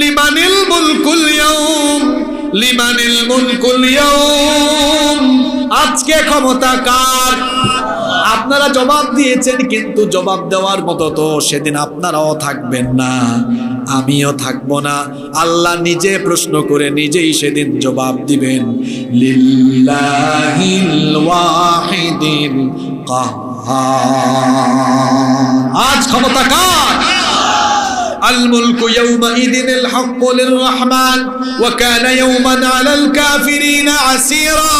লিমানিল মুলকুল ইয়াউম, লিমানিল মুলকুল ইয়াউম, আজকে ক্ষমতা কার? আপনারা জবাব দিয়েছেন, কিন্তু জবাব দেওয়ার মতো তো সেদিন আপনারাও থাকবেন না, আমিও থাকবো না। আল্লাহ নিজে প্রশ্ন করে নিজেই সেদিন জবাব দিবেন, লিল্লাহিল ওয়াহিদিল কাহ্হার, আজ ক্ষমতা কার? আল মুলকু ইয়াউমাইদিনিল হাক্কু লিররহমান ওয়া কানা ইয়াওমান আলাল কাফিরিনা আসীরা,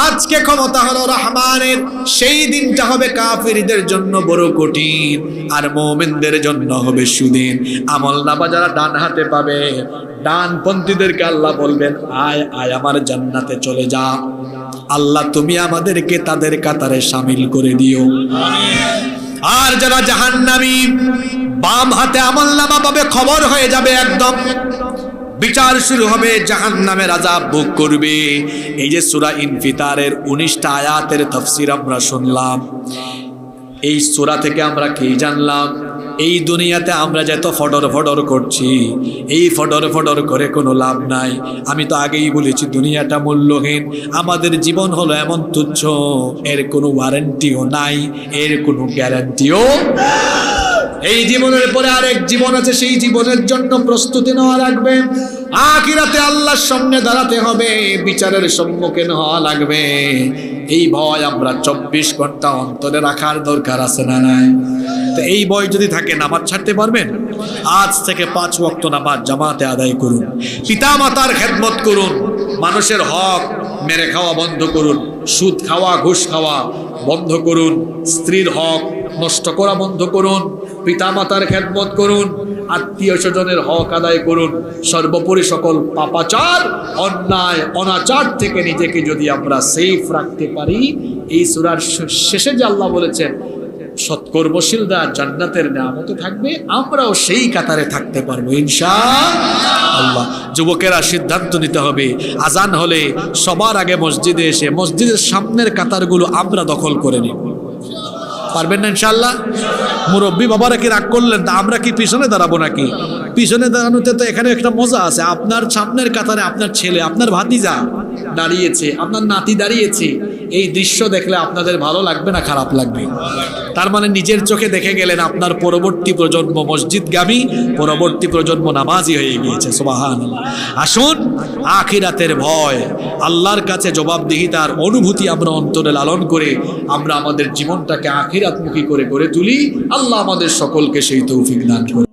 আজকে ক্ষমতা হলো রহমানের, সেই দিনটা হবে কাফিরদের জন্য বড় কঠিন, আর মুমিনদের জন্য হবে সুদিন। আমলনামা যারা ডান হাতে পাবে, ডানপন্থীদেরকে আল্লাহ বলবেন আয় আয় আমার জান্নাতে চলে যা। আল্লাহ তুমি আমাদেরকে তাদের কাতারে শামিল করে দিও। আর যারা জাহান্নামী, বাম হাতে আমলনামা পাবে, খবর হয়ে যাবে একদম, বিচার শুরু হবে, জাহান্নামের আযাব ভোগ করবে। এই যে সূরা ইনফিতারের 19টা আয়াতের তাফসীর আমরা শুনলাম, এই সূরা থেকে আমরা কি জানলাম? এই দুনিয়াতে আমরা যত ফডর ফডর করছি, এই ফডর ফডর করে কোনো লাভ নাই। আমি তো আগেই বলেছি দুনিয়াটা মূল্যহীন, আমাদের জীবন হলো এমন তুচ্ছ, এর কোনো ওয়ারেন্টিও নাই, এর কোনো গ্যারান্টিও। এই জীবনের পরে আরেক জীবন আছে, সেই জীবনের জন্য প্রস্তুতি নেওয়া লাগবে। আখিরাতে আল্লাহর সামনে দাঁড়াতে হবে, বিচারের সম্মুখীন হওয়া লাগবে। এই ভয় আমরা 24 ঘন্টা অন্তরে রাখার দরকার আছে না নাই? তো এই ভয় যদি থাকে, নামাজ ছাড়তে পারবেন? আজ থেকে 5 ওয়াক্ত নামাজ জামাতে আদায় করুন, পিতা মাতার খেদমত করুন, মানুষের হক মেরে খাওয়া বন্ধ করুন, সুদ খাওয়া, ঘুষ খাওয়া বন্ধ করুন, স্ত্রীর হক নষ্ট করা বন্ধ করুন, পিতামাতার খেদমত করুন, আত্মীয় স্বজনের হক আদায় করুন। সর্বোপরি সকল পাপাচার, অন্যায়, অনাচার থেকে নিজেকে যদি আমরা সেফ রাখতে পারি, এই সূরার শেষে যে আল্লাহ বলেছেন সৎকর্মশীলরা জান্নাতের নিয়ামতে থাকবে, আমরাও সেই কাতারে থাকতে পারবো ইনশাআল্লাহ। যুবকেরা সিদ্ধান্ত নিতে হবে, আজান হলে সবার আগে মসজিদে এসে মসজিদের সামনের কাতারগুলো আমরা দখল করে নিব। পারবেন না ইনশাআল্লাহ? মুরব্বী বাবারা কি রাগ করলেন? তা আমরা কি পিছনে দাঁড়াবো নাকি? পিছনে দাঁড়ানোতে তো এখানে একটা মজা আছে। আপনার সামনের কাতারে আপনার ছেলে, আপনার ভাতিজা দাঁড়িয়েছে, আপনার নাতি দাঁড়িয়েছে, এই দৃশ্য দেখলে আপনাদের ভালো লাগবে না খারাপ লাগবে? তার মানে নিজের চোখে দেখে গেলেন আপনার পরবর্তী প্রজন্ম মসজিদগামী, পরবর্তী প্রজন্ম নামাজি হয়ে গিয়েছে। সুবহানাল্লাহ। আসুন আখিরাতের ভয়, আল্লাহর কাছে জবাবদিহিতার অনুভূতি আমরা অন্তরে লালন করে আমরা আমাদের জীবনটাকে আখিরাতমুখী করে গড়ে তুলি। আল্লাহ আমাদের সকলকে সেই তৌফিক দান করুন।